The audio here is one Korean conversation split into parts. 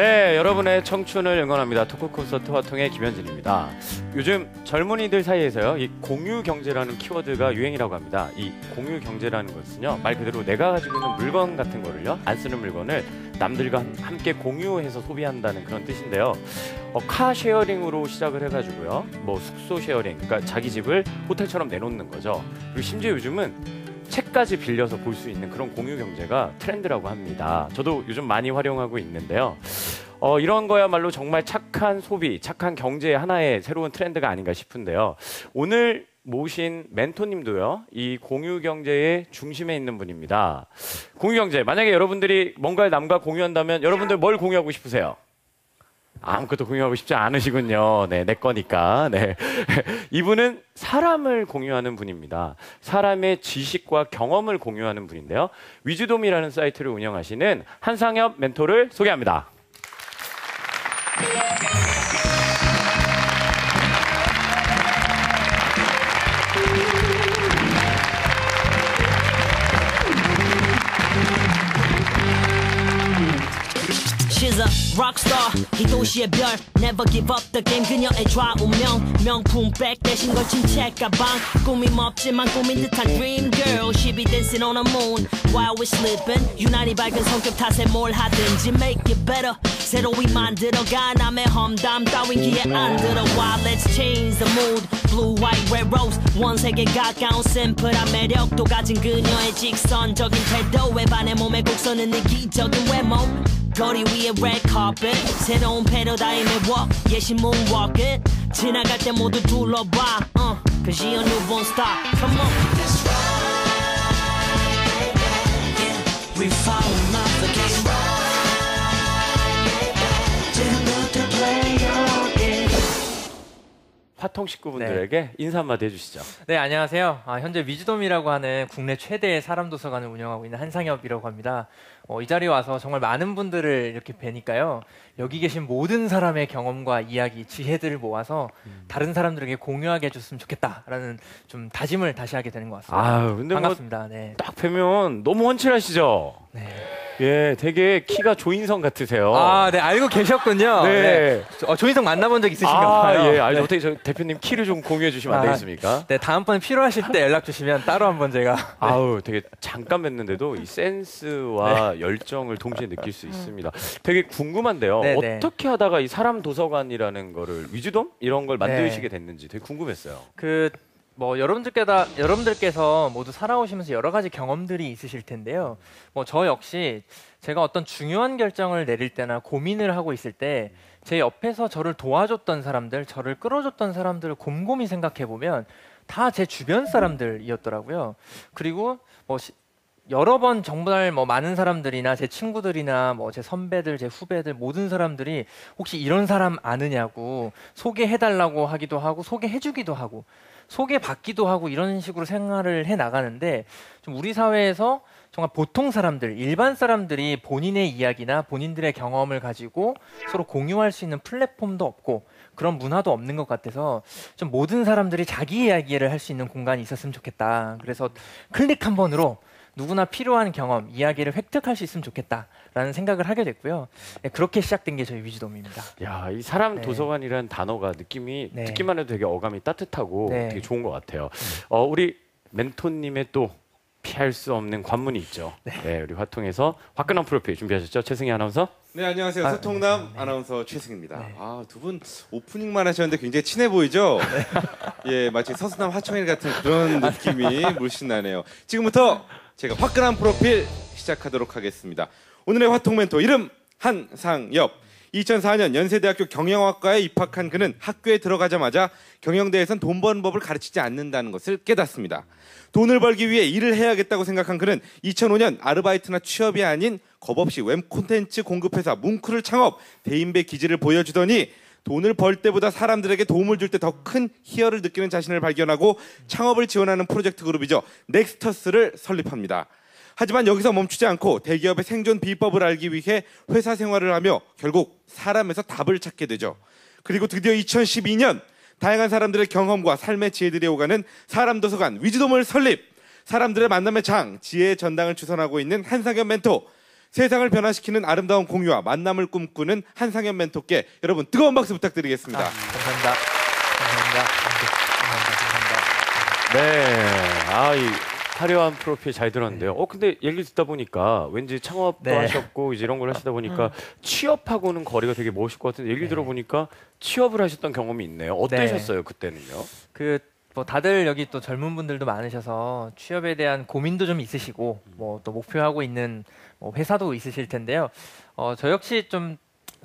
네, 여러분의 청춘을 응원합니다. 토크 콘서트 화통의 김현진입니다. 요즘 젊은이들 사이에서요, 이 공유 경제라는 키워드가 유행이라고 합니다. 이 공유 경제라는 것은요, 말 그대로 내가 가지고 있는 물건 같은 거를요, 안 쓰는 물건을 남들과 함께 공유해서 소비한다는 그런 뜻인데요. 카 쉐어링으로 시작을 해가지고요, 뭐 숙소 쉐어링, 그러니까 자기 집을 호텔처럼 내놓는 거죠. 그리고 심지어 요즘은 책까지 빌려서 볼 수 있는 그런 공유 경제가 트렌드라고 합니다. 저도 요즘 많이 활용하고 있는데요. 이런 거야말로 정말 착한 소비, 착한 경제의 하나의 새로운 트렌드가 아닌가 싶은데요. 오늘 모신 멘토님도요, 이 공유 경제의 중심에 있는 분입니다. 공유 경제, 만약에 여러분들이 뭔가를 남과 공유한다면 여러분들 뭘 공유하고 싶으세요? 아무것도 공유하고 싶지 않으시군요. 네, 내 거니까. 네. 이분은 사람을 공유하는 분입니다. 사람의 지식과 경험을 공유하는 분인데요. 위즈돔이라는 사이트를 운영하시는 한상엽 멘토를 소개합니다. She's a rockstar 이 도시의 별 Never give up the game 그녀의 좌우명 명품백 대신 걸친 책가방 꾸밈 없지만 꾸민 듯한 dream girl She be dancing on the moon while we're sleeping 유난히 밝은 성격 탓에 뭘 하든지 make it better 새로이 만들어가 남의 험담 따윈 귀에 안 들어와 Let's change the mood Blue, white, red, rose 원색에 가까운 심플한 매력도 가진 그녀의 직선적인 태도에 반해 몸의 곡선은 이기적인 외모 거리 위에 red carpet 새로운 패러다임의 walk 예시 moonwalking 지나갈 때 모두 둘러봐 Cause she a newborn star Come on That's right yeah. We fall in love again 지금부터 play your game 화통 식구분들에게 인사 한마디 해주시죠. 네, 안녕하세요. 현재 위즈돔이라고 하는 국내 최대의 사람 도서관을 운영하고 있는 한상엽이라고 합니다. 이 자리에 와서 정말 많은 분들을 이렇게 뵈니까요. 여기 계신 모든 사람의 경험과 이야기, 지혜들을 모아서 다른 사람들에게 공유하게 해줬으면 좋겠다라는 좀 다짐을 다시 하게 되는 것 같습니다. 아유, 근데 반갑습니다. 네. 딱 뵈면 너무 헌칠하시죠? 네. 예, 되게 키가 조인성 같으세요. 네, 알고 계셨군요. 네. 조인성 만나본 적 있으신가 봐요. 예, 알죠. 네. 어떻게 저 대표님 키를 좀 공유해 주시면 안 되겠습니까? 네, 다음번에 필요하실 때 연락 주시면 따로 한번 제가. 아우, 되게 잠깐 뵀는데도 이 센스와 열정을 동시에 느낄 수 있습니다. 되게 궁금한데요. 네네. 어떻게 하다가 이 사람 도서관이라는 거를 위즈돔 이런 걸 만드시게 됐는지 되게 궁금했어요. 여러분들께서 모두 살아오시면서 여러 가지 경험들이 있으실 텐데요. 저 역시 제가 어떤 중요한 결정을 내릴 때나 고민을 하고 있을 때 제 옆에서 저를 도와줬던 사람들, 저를 끌어줬던 사람들을 곰곰이 생각해 보면 다 제 주변 사람들이었더라고요. 그리고 여러 번 정말 많은 사람들이나 제 친구들이나 제 선배들, 제 후배들 모든 사람들이 혹시 이런 사람 아느냐고 소개해달라고 하기도 하고 소개해주기도 하고 소개받기도 하고 이런 식으로 생활을 해 나가는데 좀 우리 사회에서 정말 보통 사람들, 일반 사람들이 본인의 이야기나 본인들의 경험을 가지고 서로 공유할 수 있는 플랫폼도 없고 그런 문화도 없는 것 같아서 좀 모든 사람들이 자기 이야기를 할 수 있는 공간이 있었으면 좋겠다. 그래서 클릭 한 번으로 누구나 필요한 경험, 이야기를 획득할 수 있으면 좋겠다라는 생각을 하게 됐고요. 네, 그렇게 시작된 게 저희 위즈돔입니다. 야, 이 사람 도서관이라는 단어가 느낌이 듣기만 해도 되게 어감이 따뜻하고 되게 좋은 것 같아요. 우리 멘토님의 또 피할 수 없는 관문이 있죠. 네, 우리 화통에서 화끈한 프로필 준비하셨죠? 최승희 아나운서? 네, 안녕하세요. 소통남 아나운서 최승입니다. 두 분 오프닝만 하셨는데 굉장히 친해 보이죠? 예, 마치 서수남 하청일 같은 그런 느낌이 물씬 나네요. 지금부터 제가 화끈한 프로필 시작하도록 하겠습니다. 오늘의 화통 멘토 이름 한상엽. 2004년 연세대학교 경영학과에 입학한 그는 학교에 들어가자마자 경영대에선 돈 버는 법을 가르치지 않는다는 것을 깨닫습니다. 돈을 벌기 위해 일을 해야겠다고 생각한 그는 2005년 아르바이트나 취업이 아닌 겁없이 웹 콘텐츠 공급회사 뭉크를 창업, 대인배 기질을 보여주더니 돈을 벌 때보다 사람들에게 도움을 줄 때 더 큰 희열을 느끼는 자신을 발견하고 창업을 지원하는 프로젝트 그룹이죠. 넥스터스를 설립합니다. 하지만 여기서 멈추지 않고 대기업의 생존 비법을 알기 위해 회사 생활을 하며 결국 사람에서 답을 찾게 되죠. 그리고 드디어 2012년 다양한 사람들의 경험과 삶의 지혜들이 오가는 사람도서관 위즈돔을 설립. 사람들의 만남의 장, 지혜의 전당을 주선하고 있는 한상엽 멘토. 세상을 변화시키는 아름다운 공유와 만남을 꿈꾸는 한상현 멘토께 여러분 뜨거운 박수 부탁드리겠습니다. 감사합니다. 감사합니다. 네. 이 화려한 프로필 잘 들었는데요. 근데 얘기 듣다 보니까 왠지 창업도 네. 하셨고 이제 이런 걸 하시다 보니까 취업하고는 거리가 되게 먼실 것 같은데 얘기 들어보니까 취업을 하셨던 경험이 있네요. 어떠셨어요 그때는요? 뭐 다들 여기 또 젊은 분들도 많으셔서 취업에 대한 고민도 좀 있으시고 뭐 또 목표하고 있는 뭐 회사도 있으실 텐데요. 저 역시 좀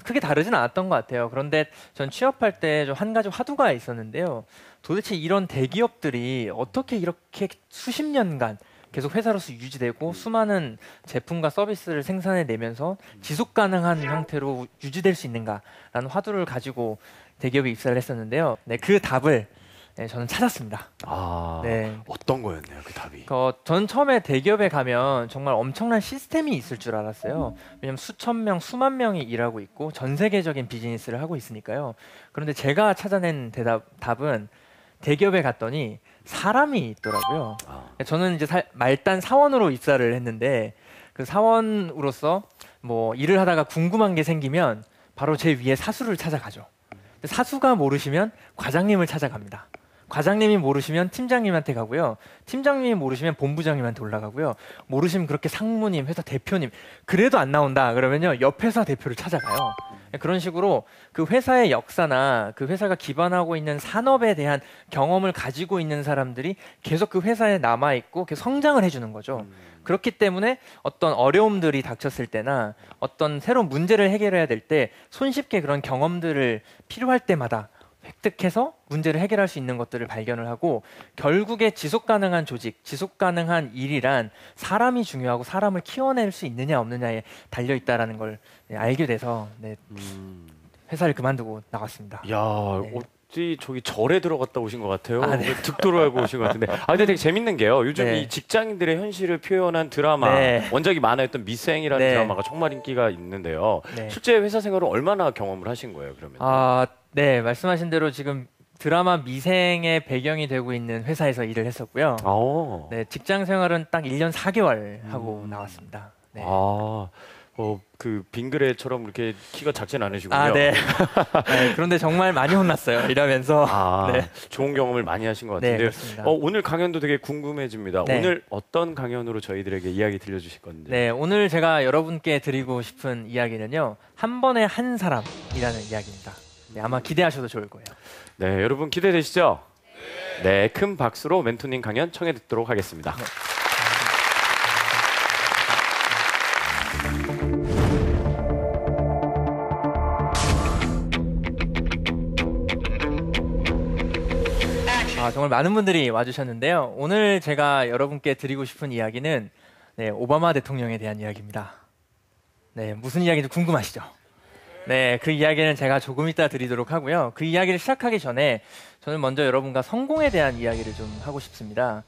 크게 다르진 않았던 것 같아요. 그런데 전 취업할 때 좀 한 가지 화두가 있었는데요. 도대체 이런 대기업들이 어떻게 이렇게 수십 년간 계속 회사로서 유지되고 수많은 제품과 서비스를 생산해내면서 지속 가능한 형태로 유지될 수 있는가라는 화두를 가지고 대기업에 입사를 했었는데요. 네, 그 답을 저는 찾았습니다. 네. 어떤 거였나요 그 답이? 전 처음에 대기업에 가면 정말 엄청난 시스템이 있을 줄 알았어요. 왜냐하면 수천 명, 수만 명이 일하고 있고 전 세계적인 비즈니스를 하고 있으니까요. 그런데 제가 찾아낸 답은 대기업에 갔더니 사람이 있더라고요. 저는 이제 말단 사원으로 입사를 했는데 그 사원으로서 뭐 일을 하다가 궁금한 게 생기면 바로 제 위에 사수를 찾아가죠. 사수가 모르시면 과장님을 찾아갑니다. 과장님이 모르시면 팀장님한테 가고요. 팀장님이 모르시면 본부장님한테 올라가고요. 모르시면 그렇게 상무님, 회사 대표님. 그래도 안 나온다 그러면요. 옆 회사 대표를 찾아가요. 그런 식으로 그 회사의 역사나 그 회사가 기반하고 있는 산업에 대한 경험을 가지고 있는 사람들이 계속 그 회사에 남아있고 계속 성장을 해주는 거죠. 그렇기 때문에 어떤 어려움들이 닥쳤을 때나 어떤 새로운 문제를 해결해야 될 때 손쉽게 그런 경험들을 필요할 때마다 획득해서 문제를 해결할 수 있는 것들을 발견을 하고 결국에 지속 가능한 조직, 지속 가능한 일이란 사람이 중요하고 사람을 키워낼 수 있느냐 없느냐에 달려 있다라는 걸 알게 돼서 회사를 그만두고 나왔습니다. 야, 네. 어찌 저기 절에 들어갔다 오신 것 같아요. 네. 득도로 알고 오신 것 같은데. 근데 되게 재밌는 게요. 요즘 네. 이 직장인들의 현실을 표현한 드라마, 네. 원작이 만화였던 미생이라는 네. 드라마가 정말 인기가 있는데요. 네. 실제 회사 생활을 얼마나 경험을 하신 거예요, 그러면? 네, 말씀하신 대로 지금 드라마 미생의 배경이 되고 있는 회사에서 일을 했었고요. 네. 직장 생활은 딱 1년 4개월 하고 나왔습니다. 네. 그 빙그레처럼 이렇게 키가 작진 않으시군요. 네. 네, 그런데 정말 많이 혼났어요. 이러면서. 네. 좋은 경험을 많이 하신 것 네, 같은데요. 그렇습니다. 오늘 강연도 되게 궁금해집니다. 네. 오늘 어떤 강연으로 저희들에게 이야기 들려주실 건지. 네, 오늘 제가 여러분께 드리고 싶은 이야기는요. 한 번에 한 사람이라는 이야기입니다. 네, 아마 기대하셔도 좋을 거예요. 네, 여러분 기대되시죠? 네, 큰 박수로 멘토님 강연 청해 듣도록 하겠습니다. 네. 정말 많은 분들이 와주셨는데요. 오늘 제가 여러분께 드리고 싶은 이야기는 오바마 대통령에 대한 이야기입니다. 네, 무슨 이야기인지 궁금하시죠? 네, 그 이야기는 제가 조금 이따 드리도록 하고요. 그 이야기를 시작하기 전에 저는 먼저 여러분과 성공에 대한 이야기를 좀 하고 싶습니다.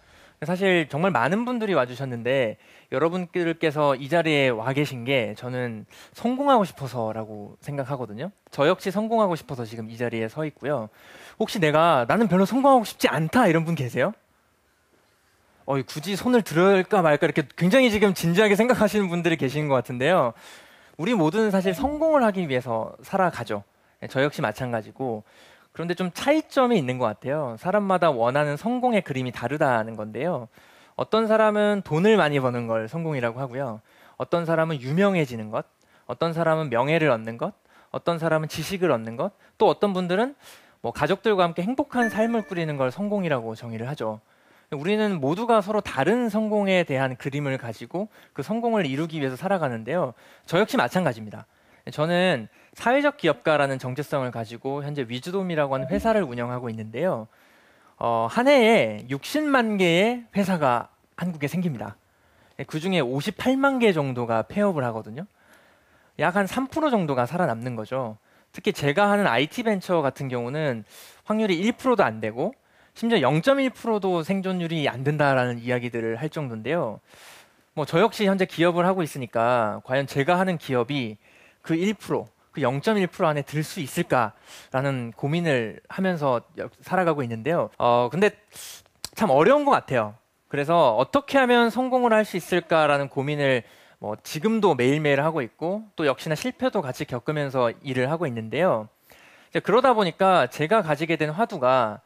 사실 정말 많은 분들이 와주셨는데 여러분들께서 이 자리에 와 계신 게 저는 성공하고 싶어서라고 생각하거든요. 저 역시 성공하고 싶어서 지금 이 자리에 서 있고요. 혹시 나는 별로 성공하고 싶지 않다 이런 분 계세요? 굳이 손을 들을까 말까 이렇게 굉장히 지금 진지하게 생각하시는 분들이 계신 것 같은데요. 우리 모두는 사실 성공을 하기 위해서 살아가죠. 저 역시 마찬가지고. 그런데 좀 차이점이 있는 것 같아요. 사람마다 원하는 성공의 그림이 다르다는 건데요. 어떤 사람은 돈을 많이 버는 걸 성공이라고 하고요. 어떤 사람은 유명해지는 것, 어떤 사람은 명예를 얻는 것, 어떤 사람은 지식을 얻는 것, 또 어떤 분들은 뭐 가족들과 함께 행복한 삶을 꾸리는 걸 성공이라고 정의를 하죠. 우리는 모두가 서로 다른 성공에 대한 그림을 가지고 그 성공을 이루기 위해서 살아가는데요. 저 역시 마찬가지입니다. 저는 사회적 기업가라는 정체성을 가지고 현재 위즈돔이라고 하는 회사를 운영하고 있는데요. 한 해에 60만 개의 회사가 한국에 생깁니다. 그 중에 58만 개 정도가 폐업을 하거든요. 약 한 3% 정도가 살아남는 거죠. 특히 제가 하는 IT 벤처 같은 경우는 확률이 1%도 안 되고 심지어 0.1%도 생존율이 안 된다라는 이야기들을 할 정도인데요. 뭐 저 역시 현재 기업을 하고 있으니까 과연 제가 하는 기업이 그 1%, 그 0.1% 안에 들 수 있을까라는 고민을 하면서 살아가고 있는데요. 근데 참 어려운 것 같아요. 그래서 어떻게 하면 성공을 할 수 있을까라는 고민을 뭐 지금도 매일매일 하고 있고 또 역시나 실패도 같이 겪으면서 일을 하고 있는데요. 이제 그러다 보니까 제가 가지게 된 화두가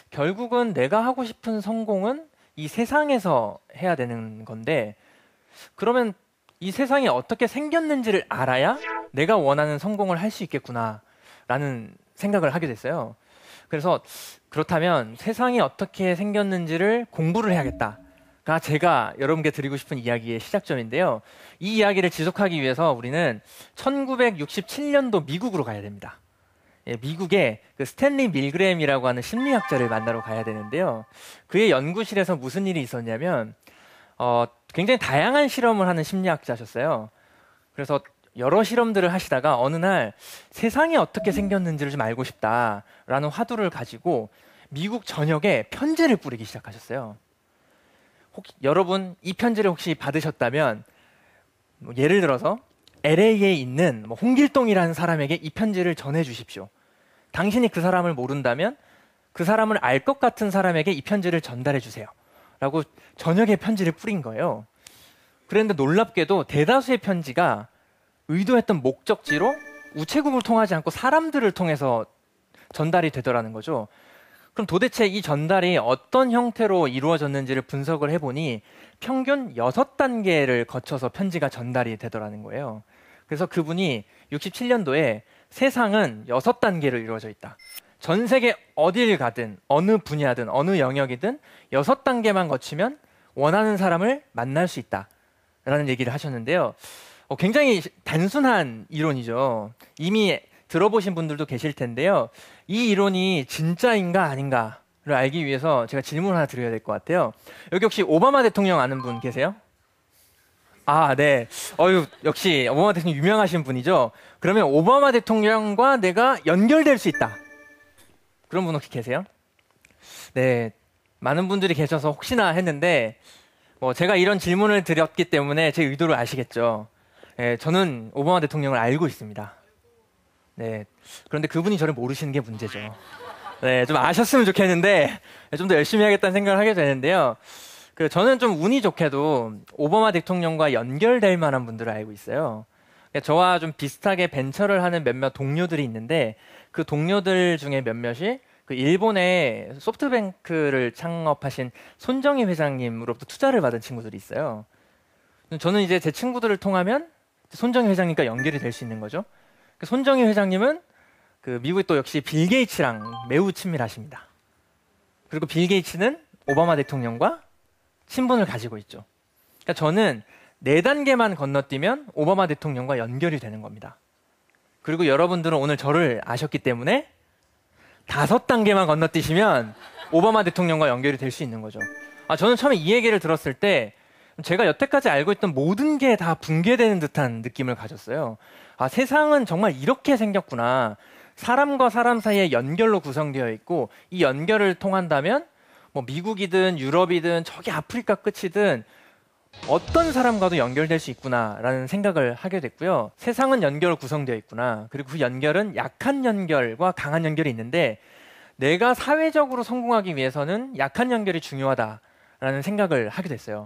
결국은 내가 하고 싶은 성공은 이 세상에서 해야 되는 건데 그러면 이 세상이 어떻게 생겼는지를 알아야 내가 원하는 성공을 할 수 있겠구나라는 생각을 하게 됐어요. 그래서 그렇다면 세상이 어떻게 생겼는지를 공부를 해야겠다가 제가 여러분께 드리고 싶은 이야기의 시작점인데요. 이 이야기를 지속하기 위해서 우리는 1967년도 미국으로 가야 됩니다. 예, 미국의 그 스탠리 밀그램이라고 하는 심리학자를 만나러 가야 되는데요. 그의 연구실에서 무슨 일이 있었냐면 굉장히 다양한 실험을 하는 심리학자셨어요. 그래서 여러 실험들을 하시다가 어느 날 세상이 어떻게 생겼는지를 좀 알고 싶다라는 화두를 가지고 미국 전역에 편지를 뿌리기 시작하셨어요. 여러분 이 편지를 혹시 받으셨다면 뭐 예를 들어서 LA에 있는 뭐 홍길동이라는 사람에게 이 편지를 전해 주십시오. 당신이 그 사람을 모른다면 그 사람을 알 것 같은 사람에게 이 편지를 전달해 주세요. 라고 전역에 편지를 뿌린 거예요. 그런데 놀랍게도 대다수의 편지가 의도했던 목적지로 우체국을 통하지 않고 사람들을 통해서 전달이 되더라는 거죠. 그럼 도대체 이 전달이 어떤 형태로 이루어졌는지를 분석을 해보니 평균 6단계를 거쳐서 편지가 전달이 되더라는 거예요. 그래서 그분이 67년도에 세상은 6단계로 이루어져 있다. 전 세계 어딜 가든 어느 분야든 어느 영역이든 6단계만 거치면 원하는 사람을 만날 수 있다라는 얘기를 하셨는데요. 굉장히 단순한 이론이죠. 이미 들어보신 분들도 계실 텐데요. 이 이론이 진짜인가 아닌가를 알기 위해서 제가 질문 하나 드려야 될 것 같아요. 여기 혹시 오바마 대통령 아는 분 계세요? 아, 네. 역시 오바마 대통령 유명하신 분이죠. 그러면 오바마 대통령과 내가 연결될 수 있다. 그런 분 혹시 계세요? 네. 많은 분들이 계셔서 혹시나 했는데 제가 이런 질문을 드렸기 때문에 제 의도를 아시겠죠. 네, 저는 오바마 대통령을 알고 있습니다. 네. 그런데 그분이 저를 모르시는 게 문제죠. 네, 좀 아셨으면 좋겠는데 좀 더 열심히 하겠다는 생각을 하게 되는데요. 저는 좀 운이 좋게도 오바마 대통령과 연결될 만한 분들을 알고 있어요. 저와 좀 비슷하게 벤처를 하는 몇몇 동료들이 있는데 그 동료들 중에 몇몇이 그 일본의 소프트뱅크를 창업하신 손정희 회장님으로부터 투자를 받은 친구들이 있어요. 저는 이제 제 친구들을 통하면 손정희 회장님과 연결이 될 수 있는 거죠. 손정희 회장님은 그 미국의 또 역시 빌 게이츠랑 매우 친밀하십니다. 그리고 빌 게이츠는 오바마 대통령과 친분을 가지고 있죠. 그러니까 저는 4단계만 건너뛰면 오바마 대통령과 연결이 되는 겁니다. 그리고 여러분들은 오늘 저를 아셨기 때문에 5단계만 건너뛰시면 오바마 대통령과 연결이 될 수 있는 거죠. 저는 처음에 이 얘기를 들었을 때 제가 여태까지 알고 있던 모든 게 다 붕괴되는 듯한 느낌을 가졌어요. 세상은 정말 이렇게 생겼구나. 사람과 사람 사이의 연결로 구성되어 있고 이 연결을 통한다면 뭐 미국이든 유럽이든 저기 아프리카 끝이든 어떤 사람과도 연결될 수 있구나라는 생각을 하게 됐고요. 세상은 연결로 구성되어 있구나. 그리고 그 연결은 약한 연결과 강한 연결이 있는데 내가 사회적으로 성공하기 위해서는 약한 연결이 중요하다라는 생각을 하게 됐어요.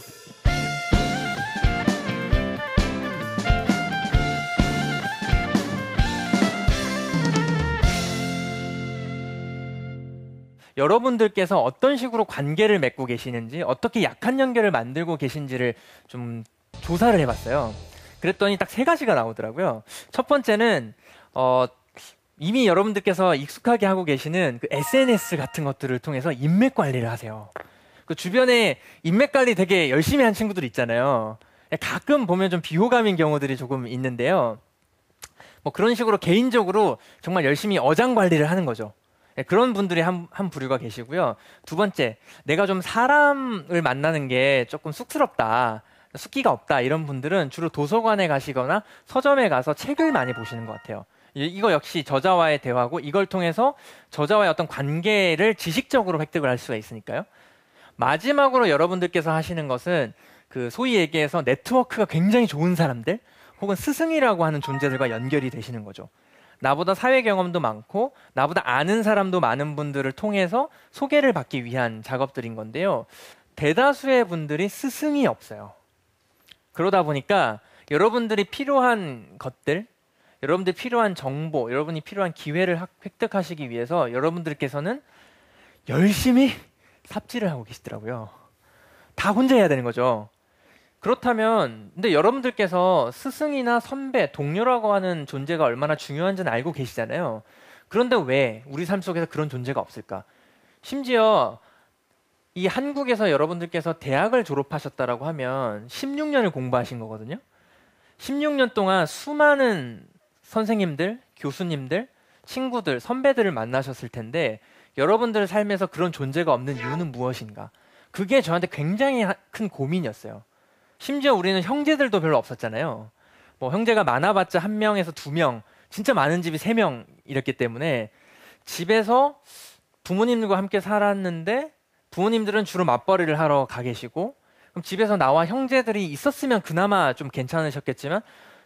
여러분들께서 어떤 식으로 관계를 맺고 계시는지, 어떻게 약한 연결을 만들고 계신지를 좀 조사를 해봤어요. 그랬더니 딱 3가지가 나오더라고요. 첫 번째는 이미 여러분들께서 익숙하게 하고 계시는 그 SNS 같은 것들을 통해서 인맥 관리를 하세요. 그 주변에 인맥 관리 되게 열심히 한 친구들 있잖아요. 가끔 보면 좀 비호감인 경우들이 조금 있는데요. 뭐 그런 식으로 개인적으로 정말 열심히 어장 관리를 하는 거죠. 그런 분들이 한 부류가 계시고요. 두 번째, 내가 좀 사람을 만나는 게 조금 쑥스럽다, 숫기가 없다, 이런 분들은 주로 도서관에 가시거나 서점에 가서 책을 많이 보시는 것 같아요. 이거 역시 저자와의 대화고 이걸 통해서 저자와의 어떤 관계를 지식적으로 획득을 할 수가 있으니까요. 마지막으로 여러분들께서 하시는 것은 그 소위 얘기해서 네트워크가 굉장히 좋은 사람들 혹은 스승이라고 하는 존재들과 연결이 되시는 거죠. 나보다 사회 경험도 많고 나보다 아는 사람도 많은 분들을 통해서 소개를 받기 위한 작업들인 건데요. 대다수의 분들이 스승이 없어요. 그러다 보니까 여러분들이 필요한 것들, 여러분들이 필요한 정보, 여러분이 필요한 기회를 획득하시기 위해서 여러분들께서는 열심히 삽질을 하고 계시더라고요. 다 혼자 해야 되는 거죠. 그렇다면 근데 여러분들께서 스승이나 선배, 동료라고 하는 존재가 얼마나 중요한지는 알고 계시잖아요. 그런데 왜 우리 삶 속에서 그런 존재가 없을까? 심지어 이 한국에서 여러분들께서 대학을 졸업하셨다라고 하면 16년을 공부하신 거거든요. 16년 동안 수많은 선생님들, 교수님들, 친구들, 선배들을 만나셨을 텐데 여러분들 삶에서 그런 존재가 없는 이유는 무엇인가? 그게 저한테 굉장히 큰 고민이었어요. 심지어 우리는 형제들도 별로 없었잖아요. 뭐 형제가 많아봤자 1명에서 2명, 진짜 많은 집이 3명 이랬기 때문에 집에서 부모님들과 함께 살았는데 부모님들은 주로 맞벌이를 하러 가 계시고 그럼 집에서 나와 형제들이 있었으면 그나마 좀 괜찮으셨겠지만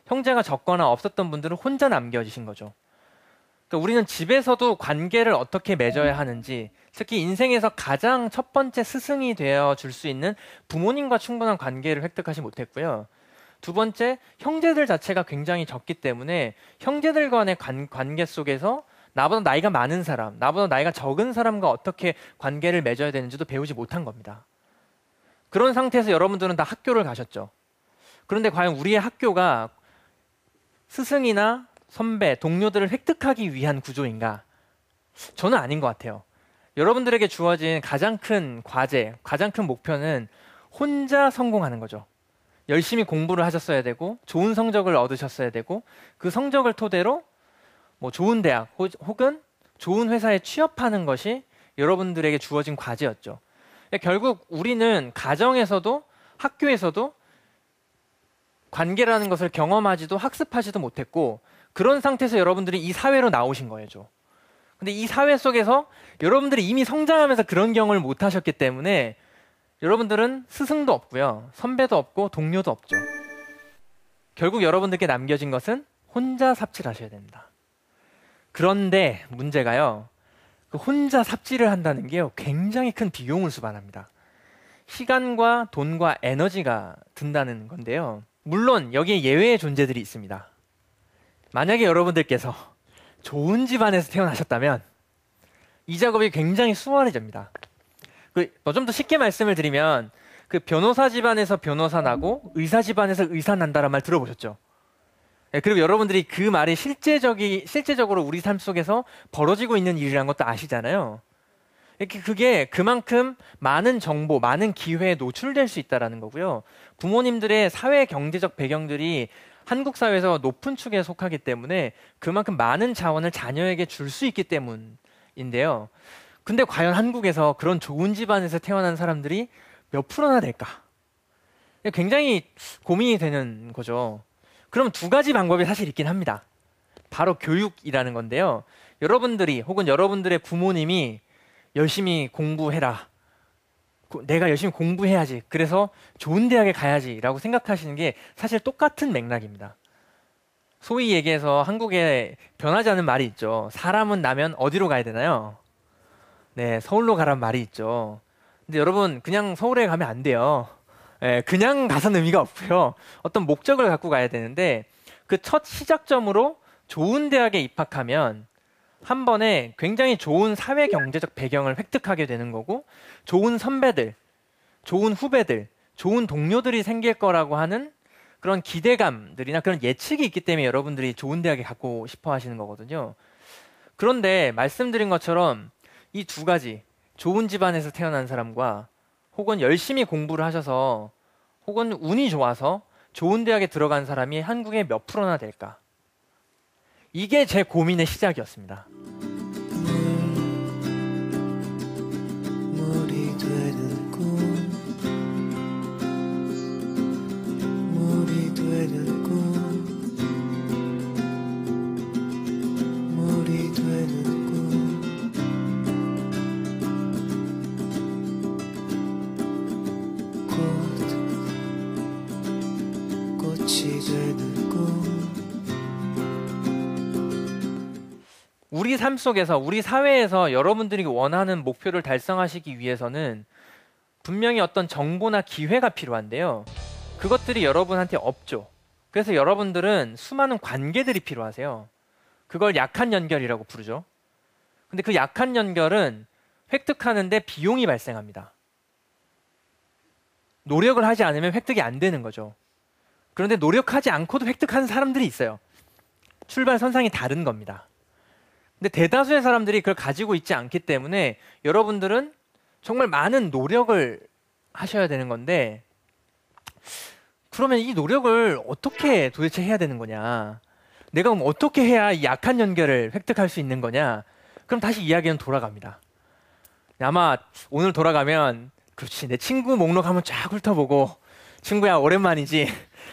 형제가 적거나 없었던 분들은 혼자 남겨지신 거죠. 그러니까 우리는 집에서도 관계를 어떻게 맺어야 하는지, 특히 인생에서 가장 첫 번째 스승이 되어 줄 수 있는 부모님과 충분한 관계를 획득하지 못했고요. 두 번째, 형제들 자체가 굉장히 적기 때문에 형제들 간의 관계 속에서 나보다 나이가 많은 사람, 나보다 나이가 적은 사람과 어떻게 관계를 맺어야 되는지도 배우지 못한 겁니다. 그런 상태에서 여러분들은 다 학교를 가셨죠. 그런데 과연 우리의 학교가 스승이나 선배, 동료들을 획득하기 위한 구조인가? 저는 아닌 것 같아요. 여러분들에게 주어진 가장 큰 과제, 가장 큰 목표는 혼자 성공하는 거죠. 열심히 공부를 하셨어야 되고 좋은 성적을 얻으셨어야 되고 그 성적을 토대로 뭐 좋은 대학 혹은 좋은 회사에 취업하는 것이 여러분들에게 주어진 과제였죠. 결국 우리는 가정에서도 학교에서도 관계라는 것을 경험하지도 학습하지도 못했고 그런 상태에서 여러분들이 이 사회로 나오신 거예요. 근데 이 사회 속에서 여러분들이 이미 성장하면서 그런 경험을 못 하셨기 때문에 여러분들은 스승도 없고요. 선배도 없고 동료도 없죠. 결국 여러분들께 남겨진 것은 혼자 삽질하셔야 됩니다. 그런데 문제가요. 그 혼자 삽질을 한다는 게요. 굉장히 큰 비용을 수반합니다. 시간과 돈과 에너지가 든다는 건데요. 물론 여기에 예외의 존재들이 있습니다. 만약에 여러분들께서 좋은 집안에서 태어나셨다면 이 작업이 굉장히 수월해집니다. 좀 더 쉽게 말씀을 드리면 그 변호사 집안에서 변호사 나고 의사 집안에서 의사 난다란 말 들어보셨죠? 그리고 여러분들이 그 말이 실제적으로 우리 삶 속에서 벌어지고 있는 일이라는 것도 아시잖아요. 그게 그만큼 많은 정보, 많은 기회에 노출될 수 있다는 거고요. 부모님들의 사회 경제적 배경들이 한국 사회에서 높은 축에 속하기 때문에 그만큼 많은 자원을 자녀에게 줄 수 있기 때문인데요. 근데 과연 한국에서 그런 좋은 집안에서 태어난 사람들이 몇 프로나 될까? 굉장히 고민이 되는 거죠. 그럼 두 가지 방법이 사실 있긴 합니다. 바로 교육이라는 건데요. 여러분들이 혹은 여러분들의 부모님이 열심히 공부해라. 내가 열심히 공부해야지. 그래서 좋은 대학에 가야지 라고 생각하시는 게 사실 똑같은 맥락입니다. 소위 얘기해서 한국에 변하지 않는 말이 있죠. 사람은 나면 어디로 가야 되나요? 네, 서울로 가란 말이 있죠. 근데 여러분 그냥 서울에 가면 안 돼요. 네, 그냥 가서는 의미가 없고요. 어떤 목적을 갖고 가야 되는데 그 첫 시작점으로 좋은 대학에 입학하면 한 번에 굉장히 좋은 사회 경제적 배경을 획득하게 되는 거고 좋은 선배들, 좋은 후배들, 좋은 동료들이 생길 거라고 하는 그런 기대감들이나 그런 예측이 있기 때문에 여러분들이 좋은 대학에 가고 싶어 하시는 거거든요. 그런데 말씀드린 것처럼 이 두 가지, 좋은 집안에서 태어난 사람과 혹은 열심히 공부를 하셔서 혹은 운이 좋아서 좋은 대학에 들어간 사람이 한국에 몇 프로나 될까? 이게 제 고민의 시작이었습니다. 물이 되는 꿈 물이 되는 꿈 물이 되는 꿈 꽃이 되는 꿈 우리 삶 속에서 우리 사회에서 여러분들이 원하는 목표를 달성하시기 위해서는 분명히 어떤 정보나 기회가 필요한데요. 그것들이 여러분한테 없죠. 그래서 여러분들은 수많은 관계들이 필요하세요. 그걸 약한 연결이라고 부르죠. 근데 그 약한 연결은 획득하는데 비용이 발생합니다. 노력을 하지 않으면 획득이 안 되는 거죠. 그런데 노력하지 않고도 획득하는 사람들이 있어요. 출발선상이 다른 겁니다. 근데 대다수의 사람들이 그걸 가지고 있지 않기 때문에 여러분들은 정말 많은 노력을 하셔야 되는 건데, 그러면 이 노력을 어떻게 도대체 해야 되는 거냐? 내가 그럼 어떻게 해야 이 약한 연결을 획득할 수 있는 거냐? 그럼 다시 이야기는 돌아갑니다. 아마 오늘 돌아가면, 그렇지, 내 친구 목록 한번 쫙 훑어보고, 친구야 오랜만이지,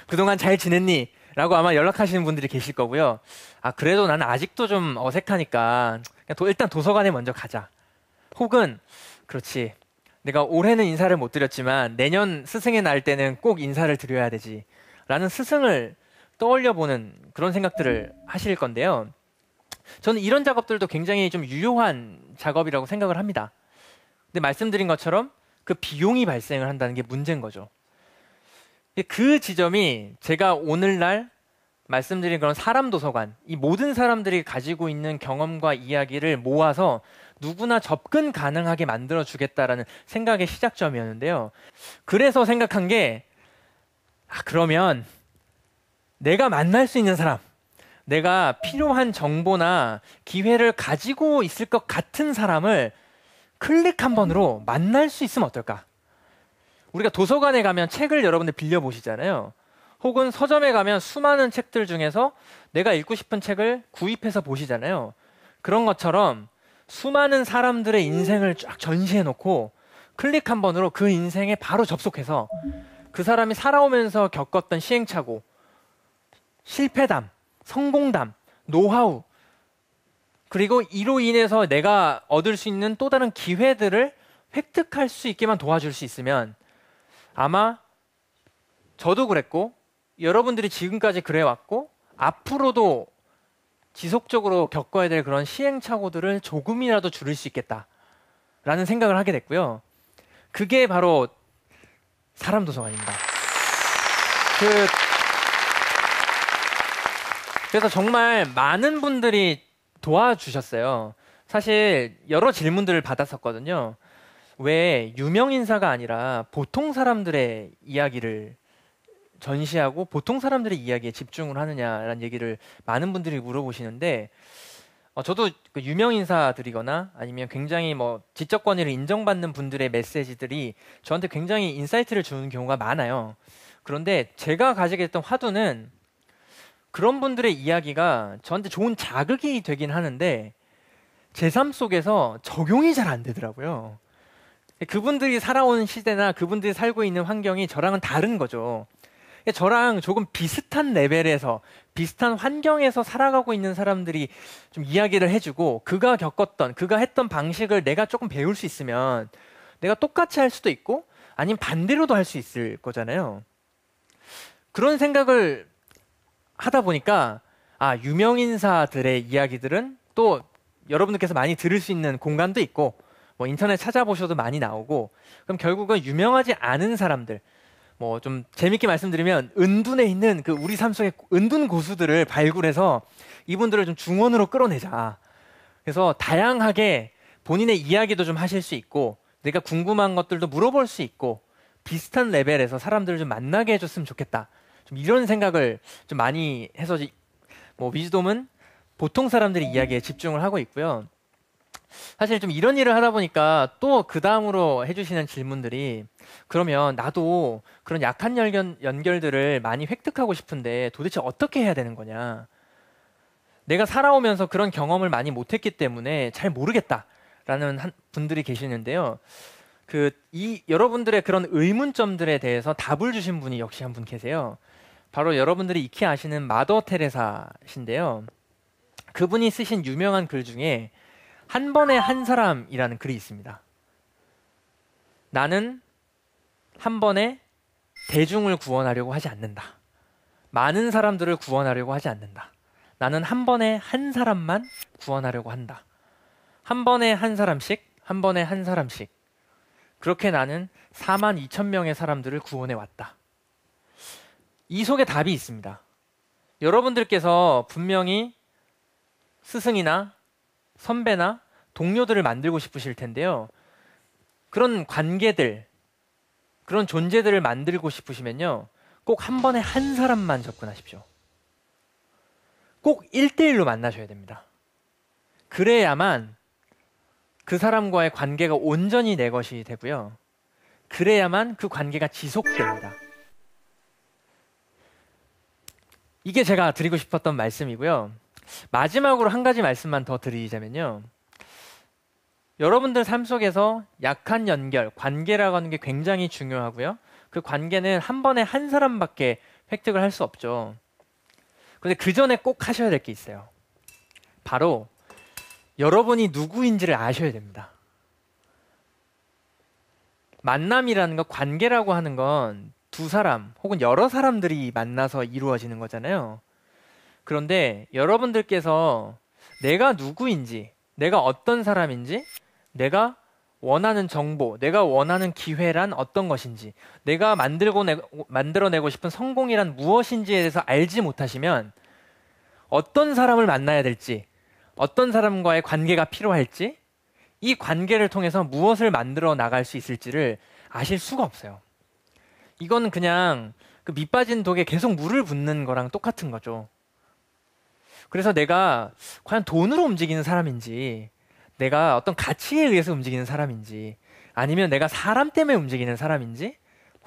그동안 잘 지냈니? 라고 아마 연락하시는 분들이 계실 거고요. 아, 그래도 나는 아직도 좀 어색하니까 그냥 일단 도서관에 먼저 가자. 혹은 그렇지, 내가 올해는 인사를 못 드렸지만 내년 스승의 날 때는 꼭 인사를 드려야 되지 라는 스승을 떠올려보는 그런 생각들을 하실 건데요. 저는 이런 작업들도 굉장히 좀 유효한 작업이라고 생각을 합니다. 근데 말씀드린 것처럼 그 비용이 발생을 한다는 게 문제인 거죠. 그 지점이 제가 오늘날 말씀드린 그런 사람 도서관, 이 모든 사람들이 가지고 있는 경험과 이야기를 모아서 누구나 접근 가능하게 만들어 주겠다라는 생각의 시작점이었는데요. 그래서 생각한 게, 그러면 내가 만날 수 있는 사람, 내가 필요한 정보나 기회를 가지고 있을 것 같은 사람을 클릭 한 번으로 만날 수 있으면 어떨까? 우리가 도서관에 가면 책을 여러분들 빌려보시잖아요. 혹은 서점에 가면 수많은 책들 중에서 내가 읽고 싶은 책을 구입해서 보시잖아요. 그런 것처럼 수많은 사람들의 인생을 쫙 전시해놓고 클릭 한 번으로 그 인생에 바로 접속해서 그 사람이 살아오면서 겪었던 시행착오, 실패담, 성공담, 노하우, 그리고 이로 인해서 내가 얻을 수 있는 또 다른 기회들을 획득할 수 있게만 도와줄 수 있으면, 아마 저도 그랬고 여러분들이 지금까지 그래왔고 앞으로도 지속적으로 겪어야 될 그런 시행착오들을 조금이라도 줄일 수 있겠다라는 생각을 하게 됐고요. 그게 바로 사람 도서관입니다. 그래서 정말 많은 분들이 도와주셨어요. 사실 여러 질문들을 받았었거든요. 왜 유명 인사가 아니라 보통 사람들의 이야기를 전시하고 보통 사람들의 이야기에 집중을 하느냐라는 얘기를 많은 분들이 물어보시는데, 저도 그 유명 인사들이거나 아니면 굉장히 뭐 지적 권위를 인정받는 분들의 메시지들이 저한테 굉장히 인사이트를 주는 경우가 많아요. 그런데 제가 가지게 됐던 화두는 그런 분들의 이야기가 저한테 좋은 자극이 되긴 하는데 제 삶 속에서 적용이 잘 안 되더라고요. 그분들이 살아온 시대나 그분들이 살고 있는 환경이 저랑은 다른 거죠. 저랑 조금 비슷한 레벨에서 비슷한 환경에서 살아가고 있는 사람들이 좀 이야기를 해주고 그가 겪었던, 그가 했던 방식을 내가 조금 배울 수 있으면 내가 똑같이 할 수도 있고 아니면 반대로도 할 수 있을 거잖아요. 그런 생각을 하다 보니까 유명인사들의 이야기들은 또 여러분들께서 많이 들을 수 있는 공간도 있고 뭐 인터넷 찾아보셔도 많이 나오고, 그럼 결국은 유명하지 않은 사람들, 뭐 좀 재밌게 말씀드리면 은둔에 있는 그 우리 삶 속의 은둔 고수들을 발굴해서 이분들을 좀 중원으로 끌어내자. 그래서 다양하게 본인의 이야기도 좀 하실 수 있고 내가 궁금한 것들도 물어볼 수 있고 비슷한 레벨에서 사람들을 좀 만나게 해줬으면 좋겠다. 좀 이런 생각을 좀 많이 해서 뭐 위즈돔은 보통 사람들의 이야기에 집중을 하고 있고요. 사실 좀 이런 일을 하다 보니까 또 그 다음으로 해주시는 질문들이, 그러면 나도 그런 약한 연결들을 많이 획득하고 싶은데 도대체 어떻게 해야 되는 거냐. 내가 살아오면서 그런 경험을 많이 못했기 때문에 잘 모르겠다라는 분들이 계시는데요. 여러분들의 그런 의문점들에 대해서 답을 주신 분이 역시 한 분 계세요. 바로 여러분들이 익히 아시는 마더 테레사신데요. 그분이 쓰신 유명한 글 중에 한 번에 한 사람이라는 글이 있습니다. 나는 한 번에 대중을 구원하려고 하지 않는다. 많은 사람들을 구원하려고 하지 않는다. 나는 한 번에 한 사람만 구원하려고 한다. 한 번에 한 사람씩, 한 번에 한 사람씩. 그렇게 나는 42,000명의 사람들을 구원해 왔다. 이 속에 답이 있습니다. 여러분들께서 분명히 스승이나 선배나 동료들을 만들고 싶으실 텐데요. 그런 관계들, 그런 존재들을 만들고 싶으시면요. 꼭 한 번에 한 사람만 접근하십시오. 꼭 1대1로 만나셔야 됩니다. 그래야만 그 사람과의 관계가 온전히 내 것이 되고요. 그래야만 그 관계가 지속됩니다. 이게 제가 드리고 싶었던 말씀이고요. 마지막으로 한 가지 말씀만 더 드리자면요. 여러분들 삶 속에서 약한 연결, 관계라고 하는 게 굉장히 중요하고요. 그 관계는 한 번에 한 사람밖에 획득을 할 수 없죠. 그런데 그 전에 꼭 하셔야 될 게 있어요. 바로 여러분이 누구인지를 아셔야 됩니다. 만남이라는 것, 관계라고 하는 건 두 사람 혹은 여러 사람들이 만나서 이루어지는 거잖아요. 그런데 여러분들께서 내가 누구인지, 내가 어떤 사람인지, 내가 원하는 정보, 내가 원하는 기회란 어떤 것인지, 내가 만들어내고 싶은 성공이란 무엇인지에 대해서 알지 못하시면 어떤 사람을 만나야 될지, 어떤 사람과의 관계가 필요할지, 이 관계를 통해서 무엇을 만들어 나갈 수 있을지를 아실 수가 없어요. 이건 그냥 그 밑 빠진 독에 계속 물을 붓는 거랑 똑같은 거죠. 그래서 내가 과연 돈으로 움직이는 사람인지, 내가 어떤 가치에 의해서 움직이는 사람인지, 아니면 내가 사람 때문에 움직이는 사람인지,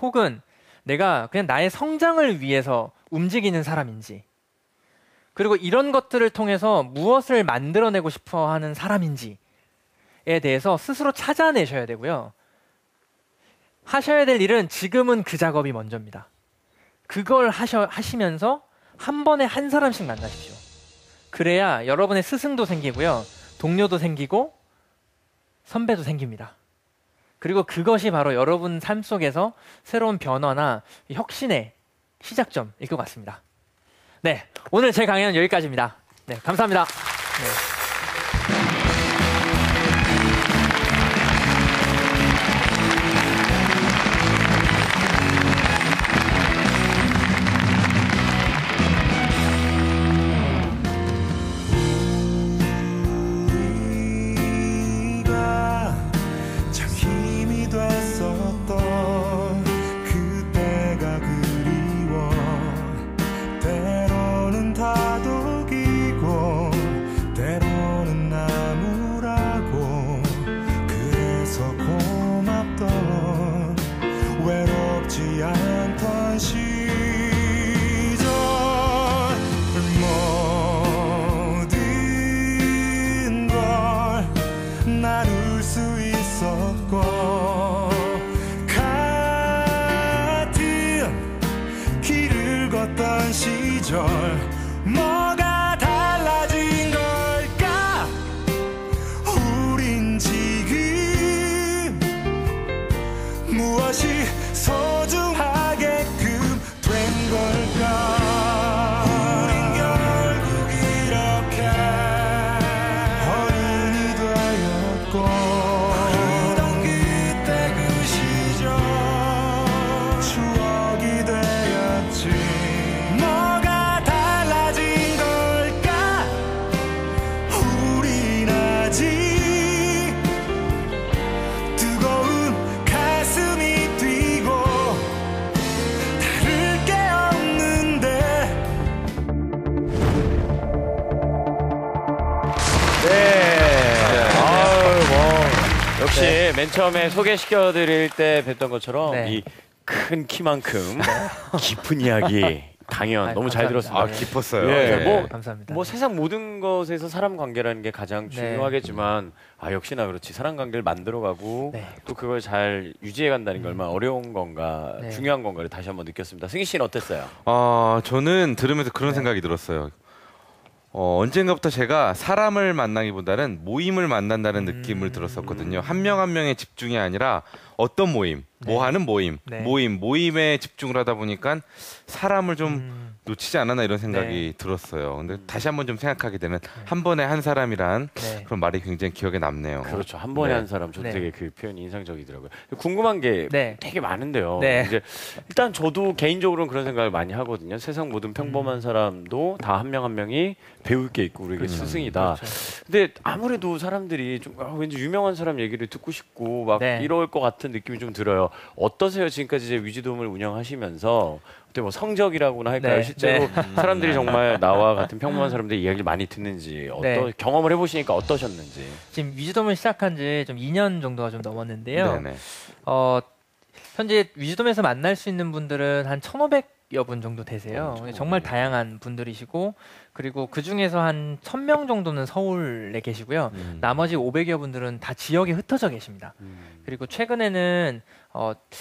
혹은 내가 그냥 나의 성장을 위해서 움직이는 사람인지, 그리고 이런 것들을 통해서 무엇을 만들어내고 싶어 하는 사람인지에 대해서 스스로 찾아내셔야 되고요. 하셔야 될 일은 지금은 그 작업이 먼저입니다. 그걸 하시면서 한 번에 한 사람씩 만나십시오. 그래야 여러분의 스승도 생기고요. 동료도 생기고 선배도 생깁니다. 그리고 그것이 바로 여러분 삶 속에서 새로운 변화나 혁신의 시작점일 것 같습니다. 네, 오늘 제 강연은 여기까지입니다. 네, 감사합니다. 네. 참 힘이 됐었던 그때가 그리워. 때로는 다독이고 때로는 나무라고. 그래서 고맙던 외롭지 않던 시절. 모든 걸 나눌 수 있었고 같은 길을 걷던 시절. 뭐가 달라진 걸까? 우린 지금 무엇이 소중하게끔 된 걸까? 우린 결국 이렇게 어른이 되었고. 그러던 그때 그 시절 추억이 되었지. 뭐가 달라진 걸까? 우린 아직 뜨거운 가슴이 뛰고 다를 게 없는데. 네. 아유, 뭐 역시 맨 처음에 소개시켜드릴 때 뵀던 것처럼 네. 이 큰 키만큼 깊은 이야기 강연 너무 잘 감사합니다. 들었습니다. 아, 깊었어요. 예, 네. 뭐 감사합니다. 뭐 세상 모든 것에서 사람 관계라는 게 가장 네. 중요하겠지만 역시나 그렇지 사람 관계를 만들어가고 네. 또 그걸 잘 유지해간다는 게 얼마나 어려운 건가 네. 중요한 건가를 다시 한번 느꼈습니다. 승희 씨는 어땠어요? 저는 들으면서 그런 생각이 들었어요. 언젠가부터 제가 사람을 만나기보다는 모임을 만난다는 느낌을 들었었거든요. 한 명 한 명의 집중이 아니라 어떤 모임, 뭐 하는 모임, 네. 모임에 집중을 하다 보니까 사람을 좀 놓치지 않았나 이런 생각이 네. 들었어요. 근데 다시 한번 좀 생각하게 되면 한 번에 한 사람이란 네. 그런 말이 굉장히 기억에 남네요. 그렇죠. 한 번에 네. 한 사람. 저도 네. 되게 그 표현이 인상적이더라고요. 궁금한 게 네. 되게 많은데요. 네. 이제 일단 저도 개인적으로는 그런 생각을 많이 하거든요. 세상 모든 평범한 사람도 다 한 명 한 명이 배울 게 있고 우리에게 스승이다. 그렇죠. 근데 아무래도 사람들이 좀 왠지 유명한 사람 얘기를 듣고 싶고 막 네. 이럴 것 같은 느낌이 좀 들어요. 어떠세요? 지금까지 이제 위즈돔을 운영하시면서 어때 뭐 성적이라고나 할까요? 네. 실제로 사람들이 정말 나와 같은 평범한 사람들의 이야기를 많이 듣는지 네. 경험을 해보시니까 어떠셨는지. 지금 위즈돔을 시작한 지 좀 2년 정도가 좀 넘었는데요. 네네. 현재 위즈돔에서 만날 수 있는 분들은 한 1,500여 분 정도 되세요. 정말 다양한 분들이시고 그리고 그 중에서 한 1,000명 정도는 서울에 계시고요. 나머지 500여 분들은 다 지역에 흩어져 계십니다. 그리고 최근에는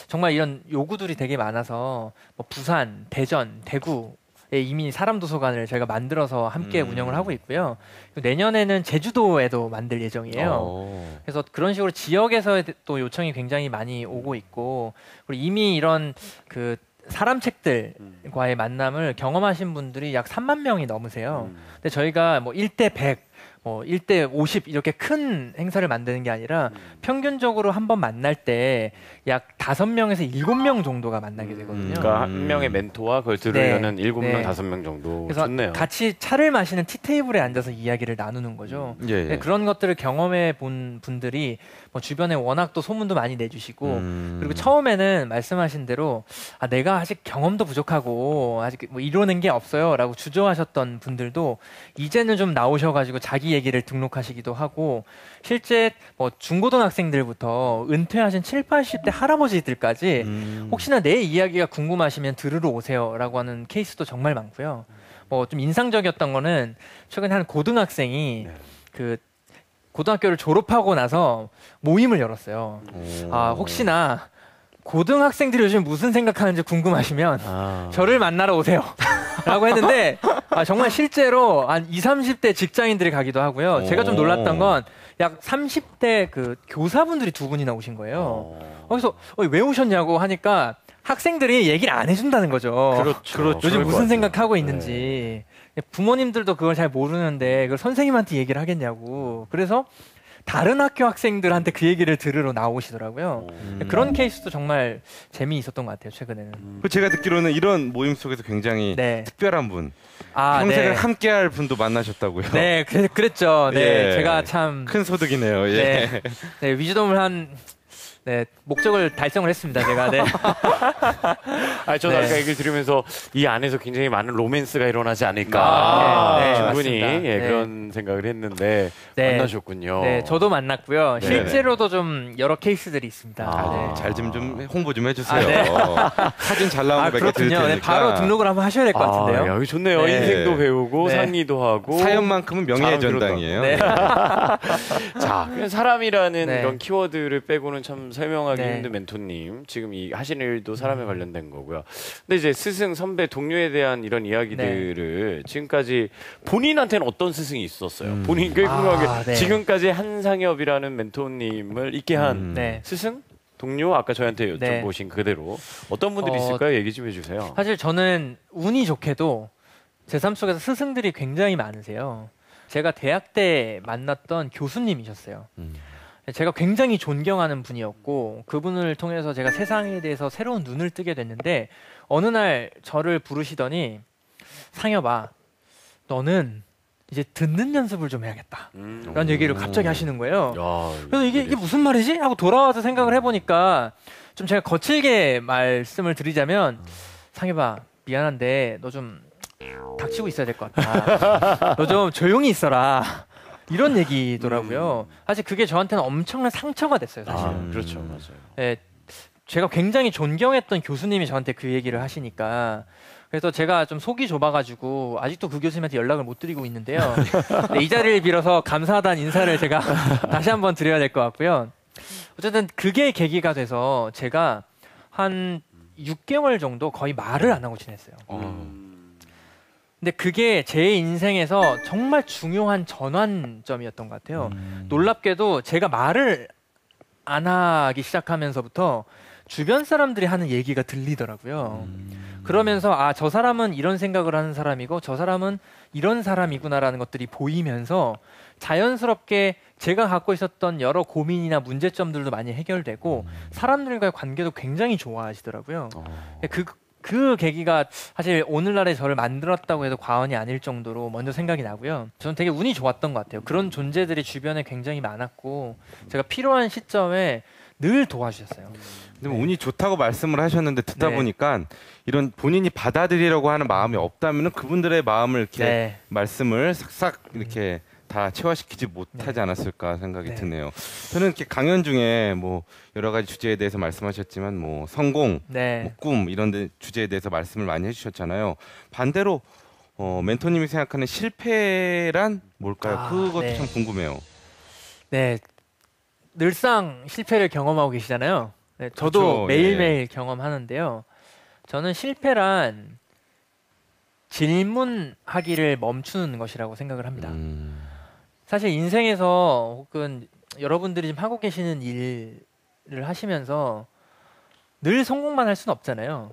정말 이런 요구들이 되게 많아서 뭐 부산, 대전, 대구에 이미 사람 도서관을 저희가 만들어서 함께 운영을 하고 있고요. 그리고 내년에는 제주도에도 만들 예정이에요. 그래서 그런 식으로 지역에서의 또 요청이 굉장히 많이 오고 있고 그리고 이미 이런 그 사람 책들과의 만남을 경험하신 분들이 약 3만 명이 넘으세요. 근데 저희가 뭐 1대 100, 뭐 1대 50 이렇게 큰 행사를 만드는 게 아니라 평균적으로 한 번 만날 때 약 5명에서 7명 정도가 만나게 되거든요. 그러니까 한 명의 멘토와 그걸 들으려는 네. 7명, 네. 5명 정도. 그래서 좋네요. 같이 차를 마시는 티테이블에 앉아서 이야기를 나누는 거죠. 예, 예. 네, 그런 것들을 경험해 본 분들이 뭐 주변에 워낙 또 소문도 많이 내주시고 그리고 처음에는 말씀하신 대로 내가 아직 경험도 부족하고 아직 뭐 이루는 게 없어요라고 주저하셨던 분들도 이제는 좀 나오셔가지고 자기 얘기를 등록하시기도 하고 실제 뭐 중고등학생들부터 은퇴하신 7, 80대 할아버지들까지 혹시나 내 이야기가 궁금하시면 들으러 오세요라고 하는 케이스도 정말 많고요. 뭐 좀 인상적이었던 거는 최근에 한 고등학생이 그 고등학교를 졸업하고 나서 모임을 열었어요. 혹시나 고등학생들이 요즘 무슨 생각하는지 궁금하시면 저를 만나러 오세요. 라고 했는데 정말 실제로 한 20, 30대 직장인들이 가기도 하고요. 제가 좀 놀랐던 건 약 30대 그 교사분들이 2분이나 오신 거예요. 그래서 왜 오셨냐고 하니까 학생들이 얘기를 안 해준다는 거죠. 그렇죠. 요즘 무슨 생각하고 있는지. 부모님들도 그걸 잘 모르는데 그걸 선생님한테 얘기를 하겠냐고. 그래서 다른 학교 학생들한테 그 얘기를 들으러 나오시더라고요. 그런 케이스도 정말 재미있었던 것 같아요. 최근에는. 제가 듣기로는 이런 모임 속에서 굉장히 네. 특별한 분, 평생을 네. 함께할 분도 만나셨다고요. 네, 그랬죠. 네, 예. 제가 참 큰 소득이네요. 예. 네, 위즈돔을 목적을 달성을 했습니다. 제가. 네. 저도 네. 아까 얘기를 들으면서 이 안에서 굉장히 많은 로맨스가 일어나지 않을까. 네, 충분히 맞습니다. 네. 그런 생각을 했는데 네. 만나셨군요. 네, 저도 만났고요. 네. 실제로도 좀 여러 케이스들이 있습니다. 네. 잘 좀 홍보 좀 해주세요. 네. 사진 잘 나오는 거 몇개 드릴 그렇군요. 테니까. 네, 바로 등록을 한번 하셔야 될 것 같은데요. 여기 좋네요. 네. 인생도 배우고 네. 상의도 하고 사연만큼은 명예의 잘 전당이에요. 네. 자, 그냥 사람이라는 네. 이런 키워드를 빼고는 참 설명하기 네. 힘든 멘토님. 지금 이 하시는 일도 사람에 관련된 거고요. 근데 이제 스승, 선배, 동료에 대한 이런 이야기들을 지금까지 본인한테는 어떤 스승이 있었어요? 본인 꽤 궁금하게 네. 지금까지 한상엽이라는 멘토님을 있게 한 네. 스승? 동료? 아까 저한테 네. 여쭤보신 그대로 어떤 분들이 있을까요? 얘기 좀 해주세요. 사실 저는 운이 좋게도 제 삶 속에서 스승들이 굉장히 많으세요. 제가 대학 때 만났던 교수님이셨어요. 제가 굉장히 존경하는 분이었고 그분을 통해서 제가 세상에 대해서 새로운 눈을 뜨게 됐는데 어느 날 저를 부르시더니 상엽아, 너는 이제 듣는 연습을 좀 해야겠다. 라는 얘기를 갑자기 하시는 거예요. 야, 그래서 이게 무슨 말이지? 하고 돌아와서 생각을 해보니까 좀 제가 거칠게 말씀을 드리자면 상엽아, 미안한데 너 좀 닥치고 있어야 될 것 같다. 너 좀 조용히 있어라. 이런 얘기더라고요. 사실 그게 저한테는 엄청난 상처가 됐어요. 사실. 그렇죠, 맞아요. 네, 제가 굉장히 존경했던 교수님이 저한테 그 얘기를 하시니까 그래서 제가 좀 속이 좁아가지고 아직도 그 교수님한테 연락을 못 드리고 있는데요. 네, 이 자리를 빌어서 감사하다는 인사를 제가 다시 한번 드려야 될 것 같고요. 어쨌든 그게 계기가 돼서 제가 한 6개월 정도 거의 말을 안 하고 지냈어요. 근데 그게 제 인생에서 정말 중요한 전환점이었던 것 같아요. 놀랍게도 제가 말을 안 하기 시작하면서부터 주변 사람들이 하는 얘기가 들리더라고요. 그러면서 아, 저 사람은 이런 생각을 하는 사람이고 저 사람은 이런 사람이구나라는 것들이 보이면서 자연스럽게 제가 갖고 있었던 여러 고민이나 문제점들도 많이 해결되고 사람들과의 관계도 굉장히 좋아하시더라고요. 그 계기가 사실 오늘날의 저를 만들었다고 해도 과언이 아닐 정도로 먼저 생각이 나고요. 저는 되게 운이 좋았던 것 같아요. 그런 존재들이 주변에 굉장히 많았고 제가 필요한 시점에 늘 도와주셨어요. 근데 뭐 운이 좋다고 말씀을 하셨는데 듣다 네. 보니까 이런 본인이 받아들이려고 하는 마음이 없다면 그분들의 마음을 이렇게 네. 말씀을 싹싹 이렇게 다 체화시키지 못하지 않았을까 생각이 네. 드네요. 저는 이렇게 강연 중에 뭐 여러 가지 주제에 대해서 말씀하셨지만 뭐 성공, 네. 뭐 꿈 이런 주제에 대해서 말씀을 많이 해주셨잖아요. 반대로 멘토님이 생각하는 실패란 뭘까요? 아, 그것도 네. 참 궁금해요. 네. 늘상 실패를 경험하고 계시잖아요. 네, 저도 그렇죠. 매일매일 경험하는데요. 저는 실패란 질문하기를 멈추는 것이라고 생각을 합니다. 사실 인생에서 혹은 여러분들이 지금 하고 계시는 일을 하시면서 늘 성공만 할 수는 없잖아요.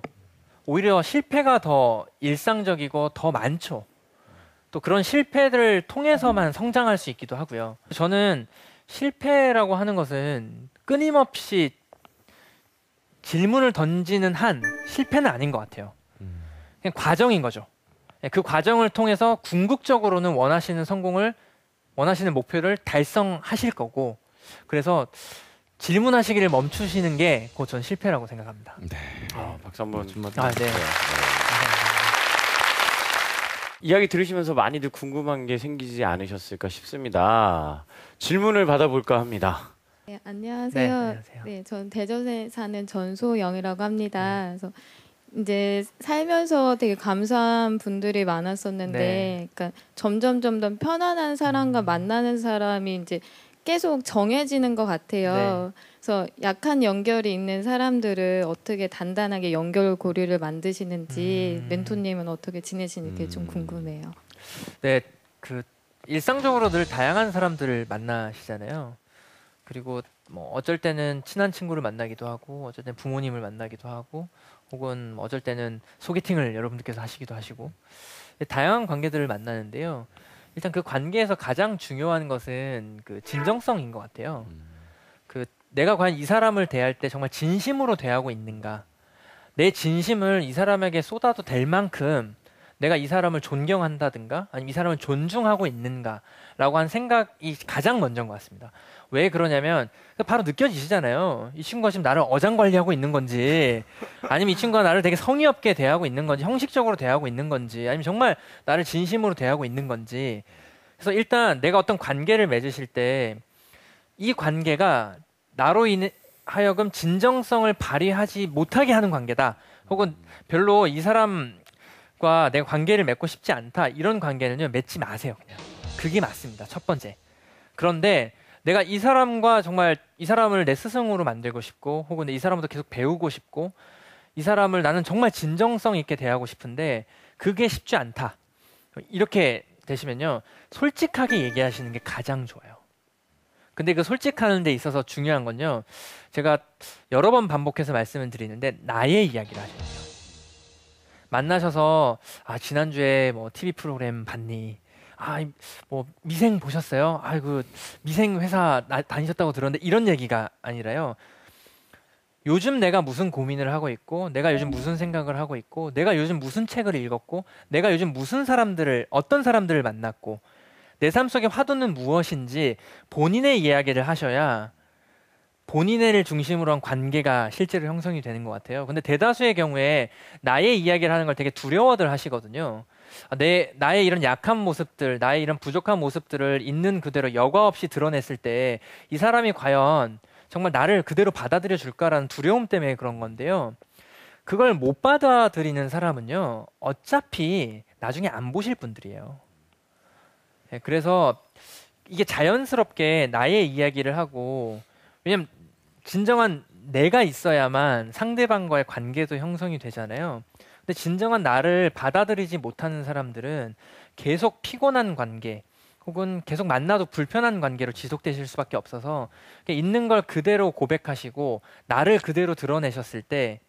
오히려 실패가 더 일상적이고 더 많죠. 또 그런 실패들을 통해서만 성장할 수 있기도 하고요. 저는 실패라고 하는 것은 끊임없이 질문을 던지는 한 실패는 아닌 것 같아요. 그냥 과정인 거죠. 그 과정을 통해서 궁극적으로는 원하시는 성공을 원하시는 목표를 달성하실 거고 그래서 질문하시기를 멈추시는 게 곧 전 실패라고 생각합니다. 네. 박수 한번 아, 네. 이야기 들으시면서 많이들 궁금한 게 생기지 않으셨을까 싶습니다. 질문을 받아볼까 합니다. 네, 네, 안녕하세요. 안녕하세요. 네, 전 대전에 사는 전소영이라고 합니다. 그래서 이제 살면서 되게 감사한 분들이 많았었는데, 네. 그러니까 점점 편안한 사람과 만나는 사람이 이제 계속 정해지는 것 같아요. 그래서 약한 연결이 있는 사람들을 어떻게 단단하게 연결고리를 만드시는지 멘토님은 어떻게 지내시는지 좀 궁금해요. 네, 그 일상적으로 늘 다양한 사람들을 만나시잖아요. 그리고 뭐 어쩔 때는 친한 친구를 만나기도 하고, 어쩔 때는 부모님을 만나기도 하고, 혹은 어쩔 때는 소개팅을 여러분들께서 하시기도 하시고, 다양한 관계들을 만나는데요. 일단 그 관계에서 가장 중요한 것은 그 진정성인 것 같아요. 그 내가 과연 이 사람을 대할 때 정말 진심으로 대하고 있는가, 내 진심을 이 사람에게 쏟아도 될 만큼 내가 이 사람을 존경한다든가 아니면 이 사람을 존중하고 있는가라고 한 생각이 가장 먼저인 것 같습니다. 왜 그러냐면 바로 느껴지시잖아요. 이 친구가 지금 나를 어장관리하고 있는 건지, 아니면 이 친구가 나를 되게 성의 없게 대하고 있는 건지, 형식적으로 대하고 있는 건지, 아니면 정말 나를 진심으로 대하고 있는 건지. 그래서 일단 내가 어떤 관계를 맺으실 때 이 관계가 나로 하여금 진정성을 발휘하지 못하게 하는 관계다, 혹은 별로 이 사람과 내 관계를 맺고 싶지 않다, 이런 관계는요 맺지 마세요. 그냥 그게 맞습니다. 첫 번째. 그런데 내가 이 사람과 정말 이 사람을 내 스승으로 만들고 싶고, 혹은 이 사람부터 계속 배우고 싶고, 이 사람을 나는 정말 진정성 있게 대하고 싶은데 그게 쉽지 않다, 이렇게 되시면요 솔직하게 얘기하시는 게 가장 좋아요. 근데 그 솔직하는 데 있어서 중요한 건요, 제가 여러 번 반복해서 말씀을 드리는데 나의 이야기를 하셔야 돼요. 만나셔서 아, 지난주에 뭐 TV 프로그램 봤니? 아, 뭐 미생 보셨어요? 아이고, 미생 회사 다니셨다고 들었는데, 이런 얘기가 아니라요. 요즘 내가 무슨 고민을 하고 있고, 내가 요즘 무슨 생각을 하고 있고, 내가 요즘 무슨 책을 읽었고, 내가 요즘 어떤 사람들을 만났고, 내 삶 속의 화두는 무엇인지 본인의 이야기를 하셔야 본인을 중심으로 한 관계가 실제로 형성이 되는 것 같아요. 근데 대다수의 경우에 나의 이야기를 하는 걸 되게 두려워들 하시거든요. 나의 이런 약한 모습들, 나의 이런 부족한 모습들을 있는 그대로 여과 없이 드러냈을 때 이 사람이 과연 정말 나를 그대로 받아들여 줄까라는 두려움 때문에 그런 건데요. 그걸 못 받아들이는 사람은요 어차피 나중에 안 보실 분들이에요. 네, 그래서 이게 자연스럽게 나의 이야기를 하고, 왜냐면 진정한 내가 있어야만 상대방과의 관계도 형성이 되잖아요. 근데 진정한 나를 받아들이지 못하는 사람들은 계속 피곤한 관계, 혹은 계속 만나도 불편한 관계로 지속되실 수밖에 없어서 있는 걸 그대로 고백하시고 나를 그대로 드러내셨을 때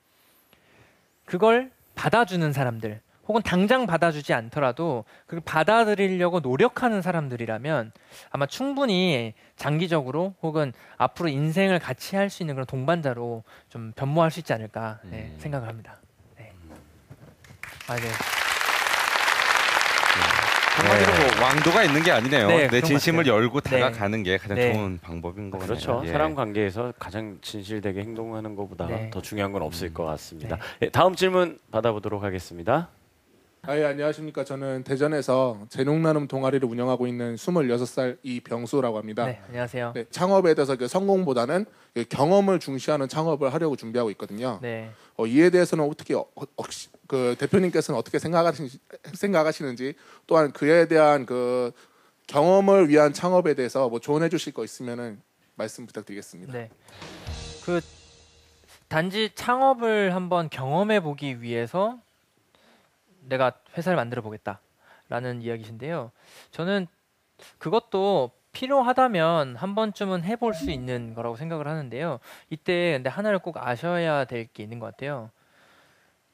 그걸 받아주는 사람들 혹은 당장 받아주지 않더라도 그걸 받아들이려고 노력하는 사람들이라면 아마 충분히 장기적으로 혹은 앞으로 인생을 같이 할 수 있는 그런 동반자로 좀 변모할 수 있지 않을까 생각을 합니다. 네. 아, 네. 한마디로 뭐 왕도가 있는 게 아니네요. 네, 내 그런 것 진심을 같아요. 열고 네. 다가가는 게 가장 네. 좋은 방법인 것 같아요. 그렇죠. 예. 사람 관계에서 가장 진실되게 행동하는 것보다 네. 더 중요한 건 없을 것 같습니다. 네. 예, 다음 질문 받아보도록 하겠습니다. 예, 안녕하십니까. 저는 대전에서 재롱나눔 동아리를 운영하고 있는 26살 이병수라고 합니다. 네, 안녕하세요. 네, 창업에 대해서 성공보다는 경험을 중시하는 창업을 하려고 준비하고 있거든요. 네. 이에 대해서는 어떻게 그 대표님께서는 어떻게 생각하시는지 또한 그에 대한 그 경험을 위한 창업에 대해서 뭐 조언해 주실 거 있으면은 말씀 부탁드리겠습니다. 네. 그 단지 창업을 한번 경험해 보기 위해서 내가 회사를 만들어 보겠다라는 이야기신데요. 저는 그것도 필요하다면 한 번쯤은 해볼 수 있는 거라고 생각을 하는데요. 이때 근데 하나를 꼭 아셔야 될 게 있는 것 같아요.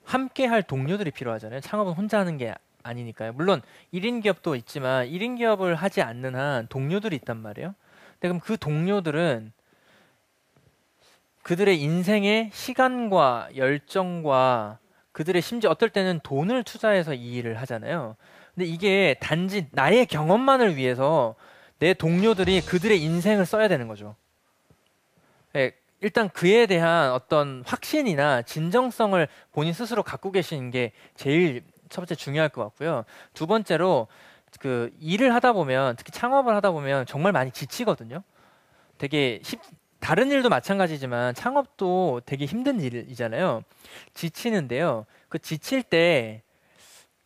함께 할 동료들이 필요하잖아요. 창업은 혼자 하는 게 아니니까요. 물론 1인 기업도 있지만 1인 기업을 하지 않는 한 동료들이 있단 말이에요. 근데 그럼 그 동료들은 그들의 인생의 시간과 열정과 그들의 심지어 어떨 때는 돈을 투자해서 이 일을 하잖아요. 근데 이게 단지 나의 경험만을 위해서 내 동료들이 그들의 인생을 써야 되는 거죠. 네, 일단 그에 대한 어떤 확신이나 진정성을 본인 스스로 갖고 계시는 게 제일 첫 번째 중요할 것 같고요. 두 번째로 그 일을 하다 보면 특히 창업을 하다 보면 정말 많이 지치거든요. 되게 다른 일도 마찬가지지만 창업도 되게 힘든 일이잖아요. 지치는데요. 그 지칠 때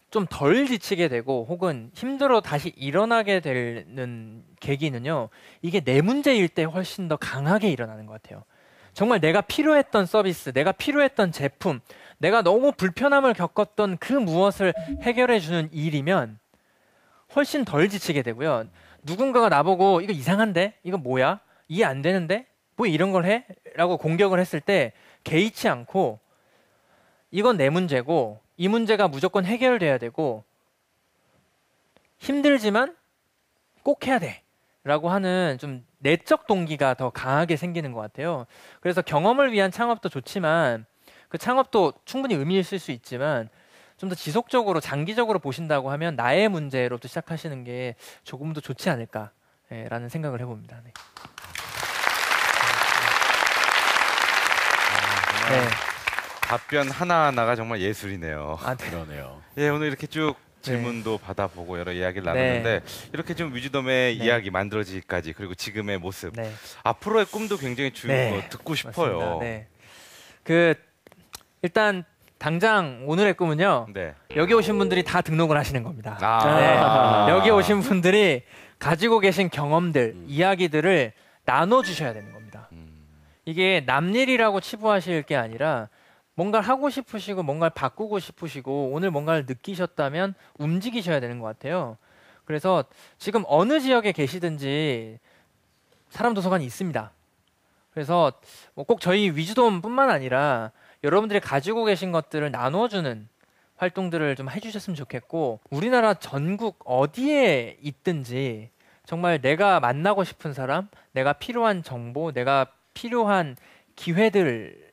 좀 덜 지치게 되고 혹은 힘들어 다시 일어나게 되는 계기는요. 이게 내 문제일 때 훨씬 더 강하게 일어나는 것 같아요. 정말 내가 필요했던 서비스, 내가 필요했던 제품, 내가 너무 불편함을 겪었던 그 무엇을 해결해 주는 일이면 훨씬 덜 지치게 되고요. 누군가가 나보고 이거 이상한데? 이거 뭐야? 이해 안 되는데? 뭐 이런 걸 해? 라고 공격을 했을 때 개의치 않고 이건 내 문제고 이 문제가 무조건 해결돼야 되고 힘들지만 꼭 해야 돼 라고 하는 좀 내적 동기가 더 강하게 생기는 것 같아요. 그래서 경험을 위한 창업도 좋지만 그 창업도 충분히 의미 있을 수 있지만 좀 더 지속적으로 장기적으로 보신다고 하면 나의 문제로부터 시작하시는 게 조금 더 좋지 않을까라는 생각을 해봅니다. 네. 네. 답변 하나하나가 정말 예술이네요. 아, 네. 그러네요. 예, 오늘 이렇게 쭉 질문도 받아보고 여러 이야기를 나눴는데 이렇게 좀 위즈덤의 이야기 만들어지기까지 그리고 지금의 모습 앞으로의 꿈도 굉장히 듣고 싶어요. 맞습니다. 네. 그 일단 당장 오늘의 꿈은요. 여기 오신 분들이 다 등록을 하시는 겁니다. 네. 여기 오신 분들이 가지고 계신 경험들, 이야기들을 나눠주셔야 되는 겁니다. 이게 남일이라고 치부하실 게 아니라 뭔가를 하고 싶으시고 뭔가를 바꾸고 싶으시고 오늘 뭔가를 느끼셨다면 움직이셔야 되는 것 같아요. 그래서 지금 어느 지역에 계시든지 사람 도서관이 있습니다. 그래서 꼭 저희 위즈돔뿐만 아니라 여러분들이 가지고 계신 것들을 나눠주는 활동들을 좀 해주셨으면 좋겠고 우리나라 전국 어디에 있든지 정말 내가 만나고 싶은 사람, 내가 필요한 정보, 내가 필요한 기회들을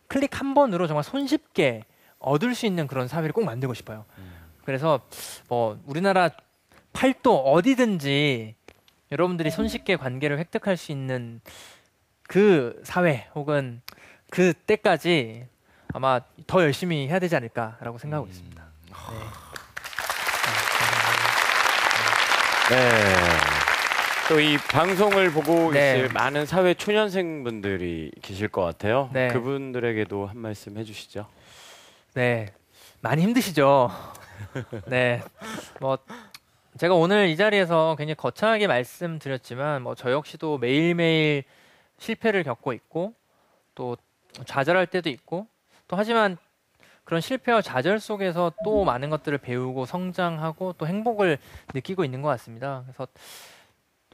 클릭 한 번으로 정말 손쉽게 얻을 수 있는 그런 사회를 꼭 만들고 싶어요. 그래서 우리나라 팔도 어디든지 여러분들이 손쉽게 관계를 획득할 수 있는 그 사회 혹은 그 때까지 아마 더 열심히 해야 되지 않을까라고 생각하고 있습니다. 네. 또 이 방송을 보고 있을 많은 사회 초년생분들이 계실 것 같아요. 그분들에게도 한 말씀 해주시죠. 네, 많이 힘드시죠. 네, 제가 오늘 이 자리에서 굉장히 거창하게 말씀드렸지만 저 역시도 매일매일 실패를 겪고 있고 또 좌절할 때도 있고 또 하지만 그런 실패와 좌절 속에서 또 많은 것들을 배우고 성장하고 또 행복을 느끼고 있는 것 같습니다. 그래서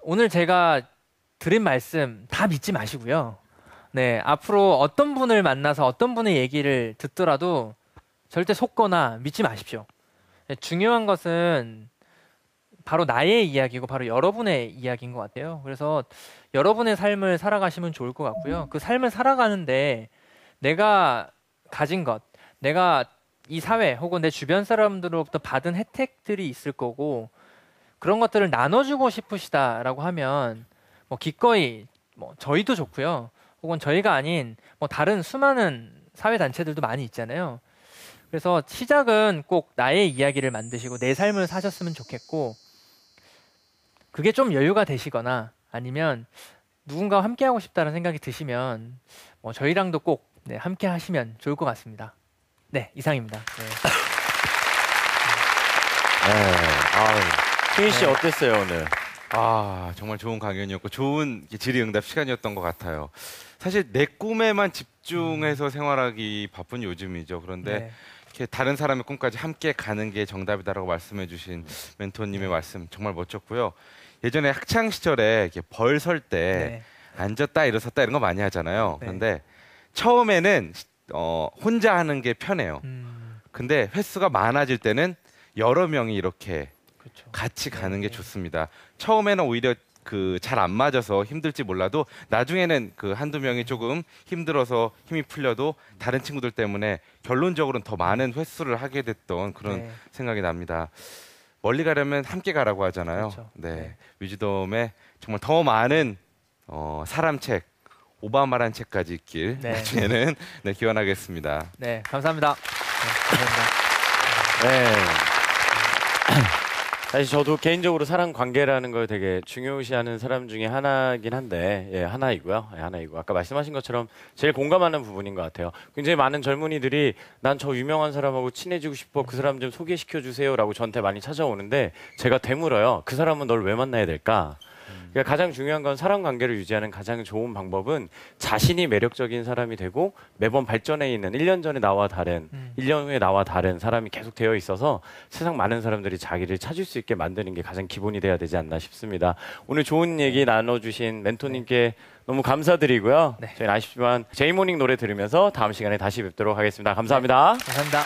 오늘 제가 드린 말씀 다 믿지 마시고요. 네, 앞으로 어떤 분을 만나서 어떤 분의 얘기를 듣더라도 절대 속거나 믿지 마십시오. 네, 중요한 것은 바로 나의 이야기고 바로 여러분의 이야기인 것 같아요. 그래서 여러분의 삶을 살아가시면 좋을 것 같고요. 그 삶을 살아가는데 내가 가진 것, 내가 이 사회 혹은 내 주변 사람들로부터 받은 혜택들이 있을 거고 그런 것들을 나눠주고 싶으시다라고 하면 뭐 기꺼이 뭐 저희도 좋고요. 혹은 저희가 아닌 뭐 다른 수많은 사회 단체들도 많이 있잖아요. 그래서 시작은 꼭 나의 이야기를 만드시고 내 삶을 사셨으면 좋겠고 그게 좀 여유가 되시거나 아니면 누군가와 함께하고 싶다는 생각이 드시면 뭐 저희랑도 꼭 네, 함께 하시면 좋을 것 같습니다. 네, 이상입니다. 네. 희인 씨 어땠어요 오늘? 아, 정말 좋은 강연이었고 좋은 질의응답 시간이었던 것 같아요. 사실 내 꿈에만 집중해서 생활하기 바쁜 요즘이죠. 그런데 네. 이렇게 다른 사람의 꿈까지 함께 가는 게 정답이다라고 말씀해주신 멘토님의 말씀 정말 멋졌고요. 예전에 학창 시절에 이렇게 벌 설 때 앉았다 일어섰다 이런 거 많이 하잖아요. 그런데 처음에는 혼자 하는 게 편해요. 근데 횟수가 많아질 때는 여러 명이 이렇게 그렇죠. 같이 가는 게 좋습니다. 처음에는 오히려 그 잘 안 맞아서 힘들지 몰라도 나중에는 그 한두 명이 조금 힘들어서 힘이 풀려도 다른 친구들 때문에 결론적으로는 더 많은 횟수를 하게 됐던 그런 생각이 납니다. 멀리 가려면 함께 가라고 하잖아요. 그렇죠. 네. 위즈덤에 정말 더 많은 사람 책, 오바마란 책까지 있길 나중에는 기원하겠습니다. 네, 감사합니다. 네, 감사합니다. 네. 사실 저도 개인적으로 사람 관계라는 걸 되게 중요시하는 사람 중에 하나긴 한데, 하나이고요. 하나이고 아까 말씀하신 것처럼 제일 공감하는 부분인 것 같아요. 굉장히 많은 젊은이들이 난 저 유명한 사람하고 친해지고 싶어, 그 사람 좀 소개시켜 주세요라고 저한테 많이 찾아오는데 제가 되물어요. 그 사람은 널 왜 만나야 될까? 그러니까 가장 중요한 건 사람 관계를 유지하는 가장 좋은 방법은 자신이 매력적인 사람이 되고 매번 발전해 있는 1년 전에 나와 다른 1년 후에 나와 다른 사람이 계속 되어 있어서 세상 많은 사람들이 자기를 찾을 수 있게 만드는 게 가장 기본이 돼야 되지 않나 싶습니다. 오늘 좋은 얘기 나눠주신 멘토님께 너무 감사드리고요. 저희는 아쉽지만 제이모닝 노래 들으면서 다음 시간에 다시 뵙도록 하겠습니다. 감사합니다. 감사합니다.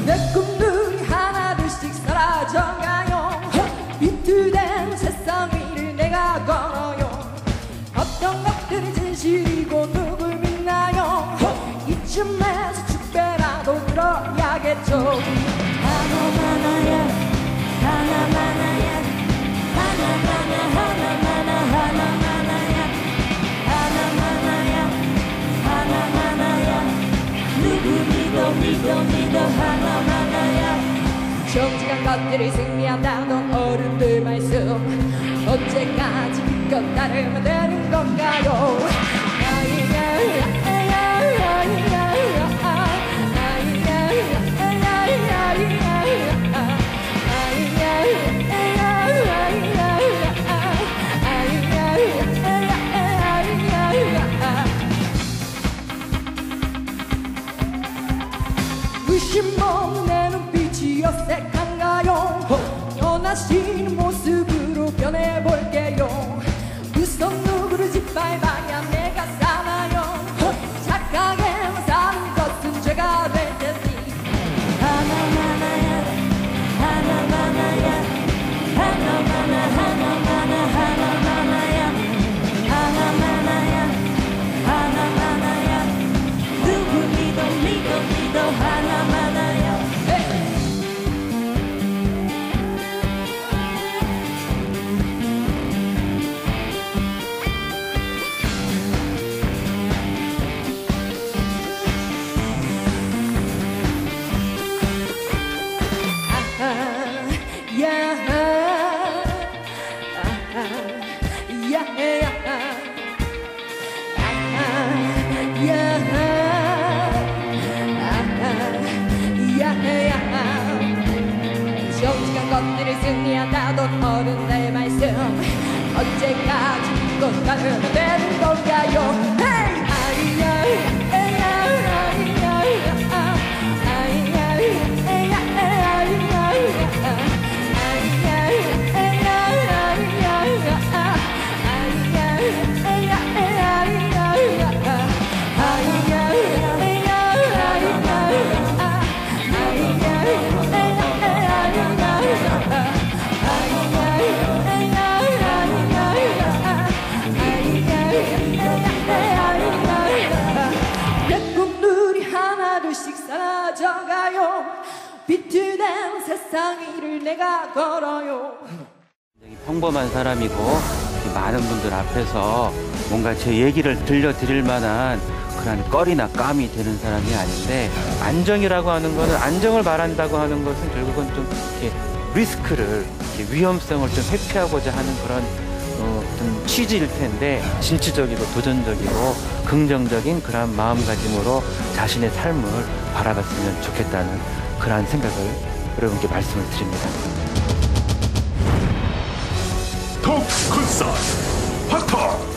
내 꿈들이 하나둘씩 사라져가요. 비틀댄 세상 위를 내가 걸어요. 어떤 것들이 진실이고 누굴 믿나요? 이쯤에서 축배라도 들어야겠죠. 하나하나야 하나하나야 하나하나 하나하나 하나하나야 하나하나야 하나하나야 누구 믿어 믿어 믿어 하나하나야 정직한 것들이 승리한다던 어른들 말씀 언제까지 믿고 따르면 되는 건가요 의심없는 내 눈빛이 어색한가요 변하시는 모습으로 변해볼게요 우선 누구를 짓밟아야 내가 사나요 착하게만 사는 것은 죄가 될 테니 하나하나야 하나하나야 하나하나 하나하나 하나하나야 하나하나야 하나하나야 누구 믿어 믿어 믿어 하나하나야 정직한 것들이 승리한다던 어른의 말씀 언제까지 믿고 따르면 되는 건가요 Hey! 아이야 에야 아이야 아이야 에야 아이야 아이야 에야 아이야 아이야 에야 내 꿈들이 하나둘씩 사라져가요 비틀댄 세상 위를 내가 걸어요 평범한 사람이고 많은 분들 앞에서 뭔가 제 얘기를 들려드릴 만한 그런 꺼리나 깜이 되는 사람이 아닌데 안정이라고 하는 거는 안정을 말한다고 하는 것은 결국은 좀 이렇게 리스크를 이렇게 위험성을 좀 회피하고자 하는 그런 어떤 취지일 텐데 진취적이고 도전적이고 긍정적인 그런 마음가짐으로 자신의 삶을 바라봤으면 좋겠다는 그런 생각을 여러분께 말씀을 드립니다. 토크 콘서트 핫토크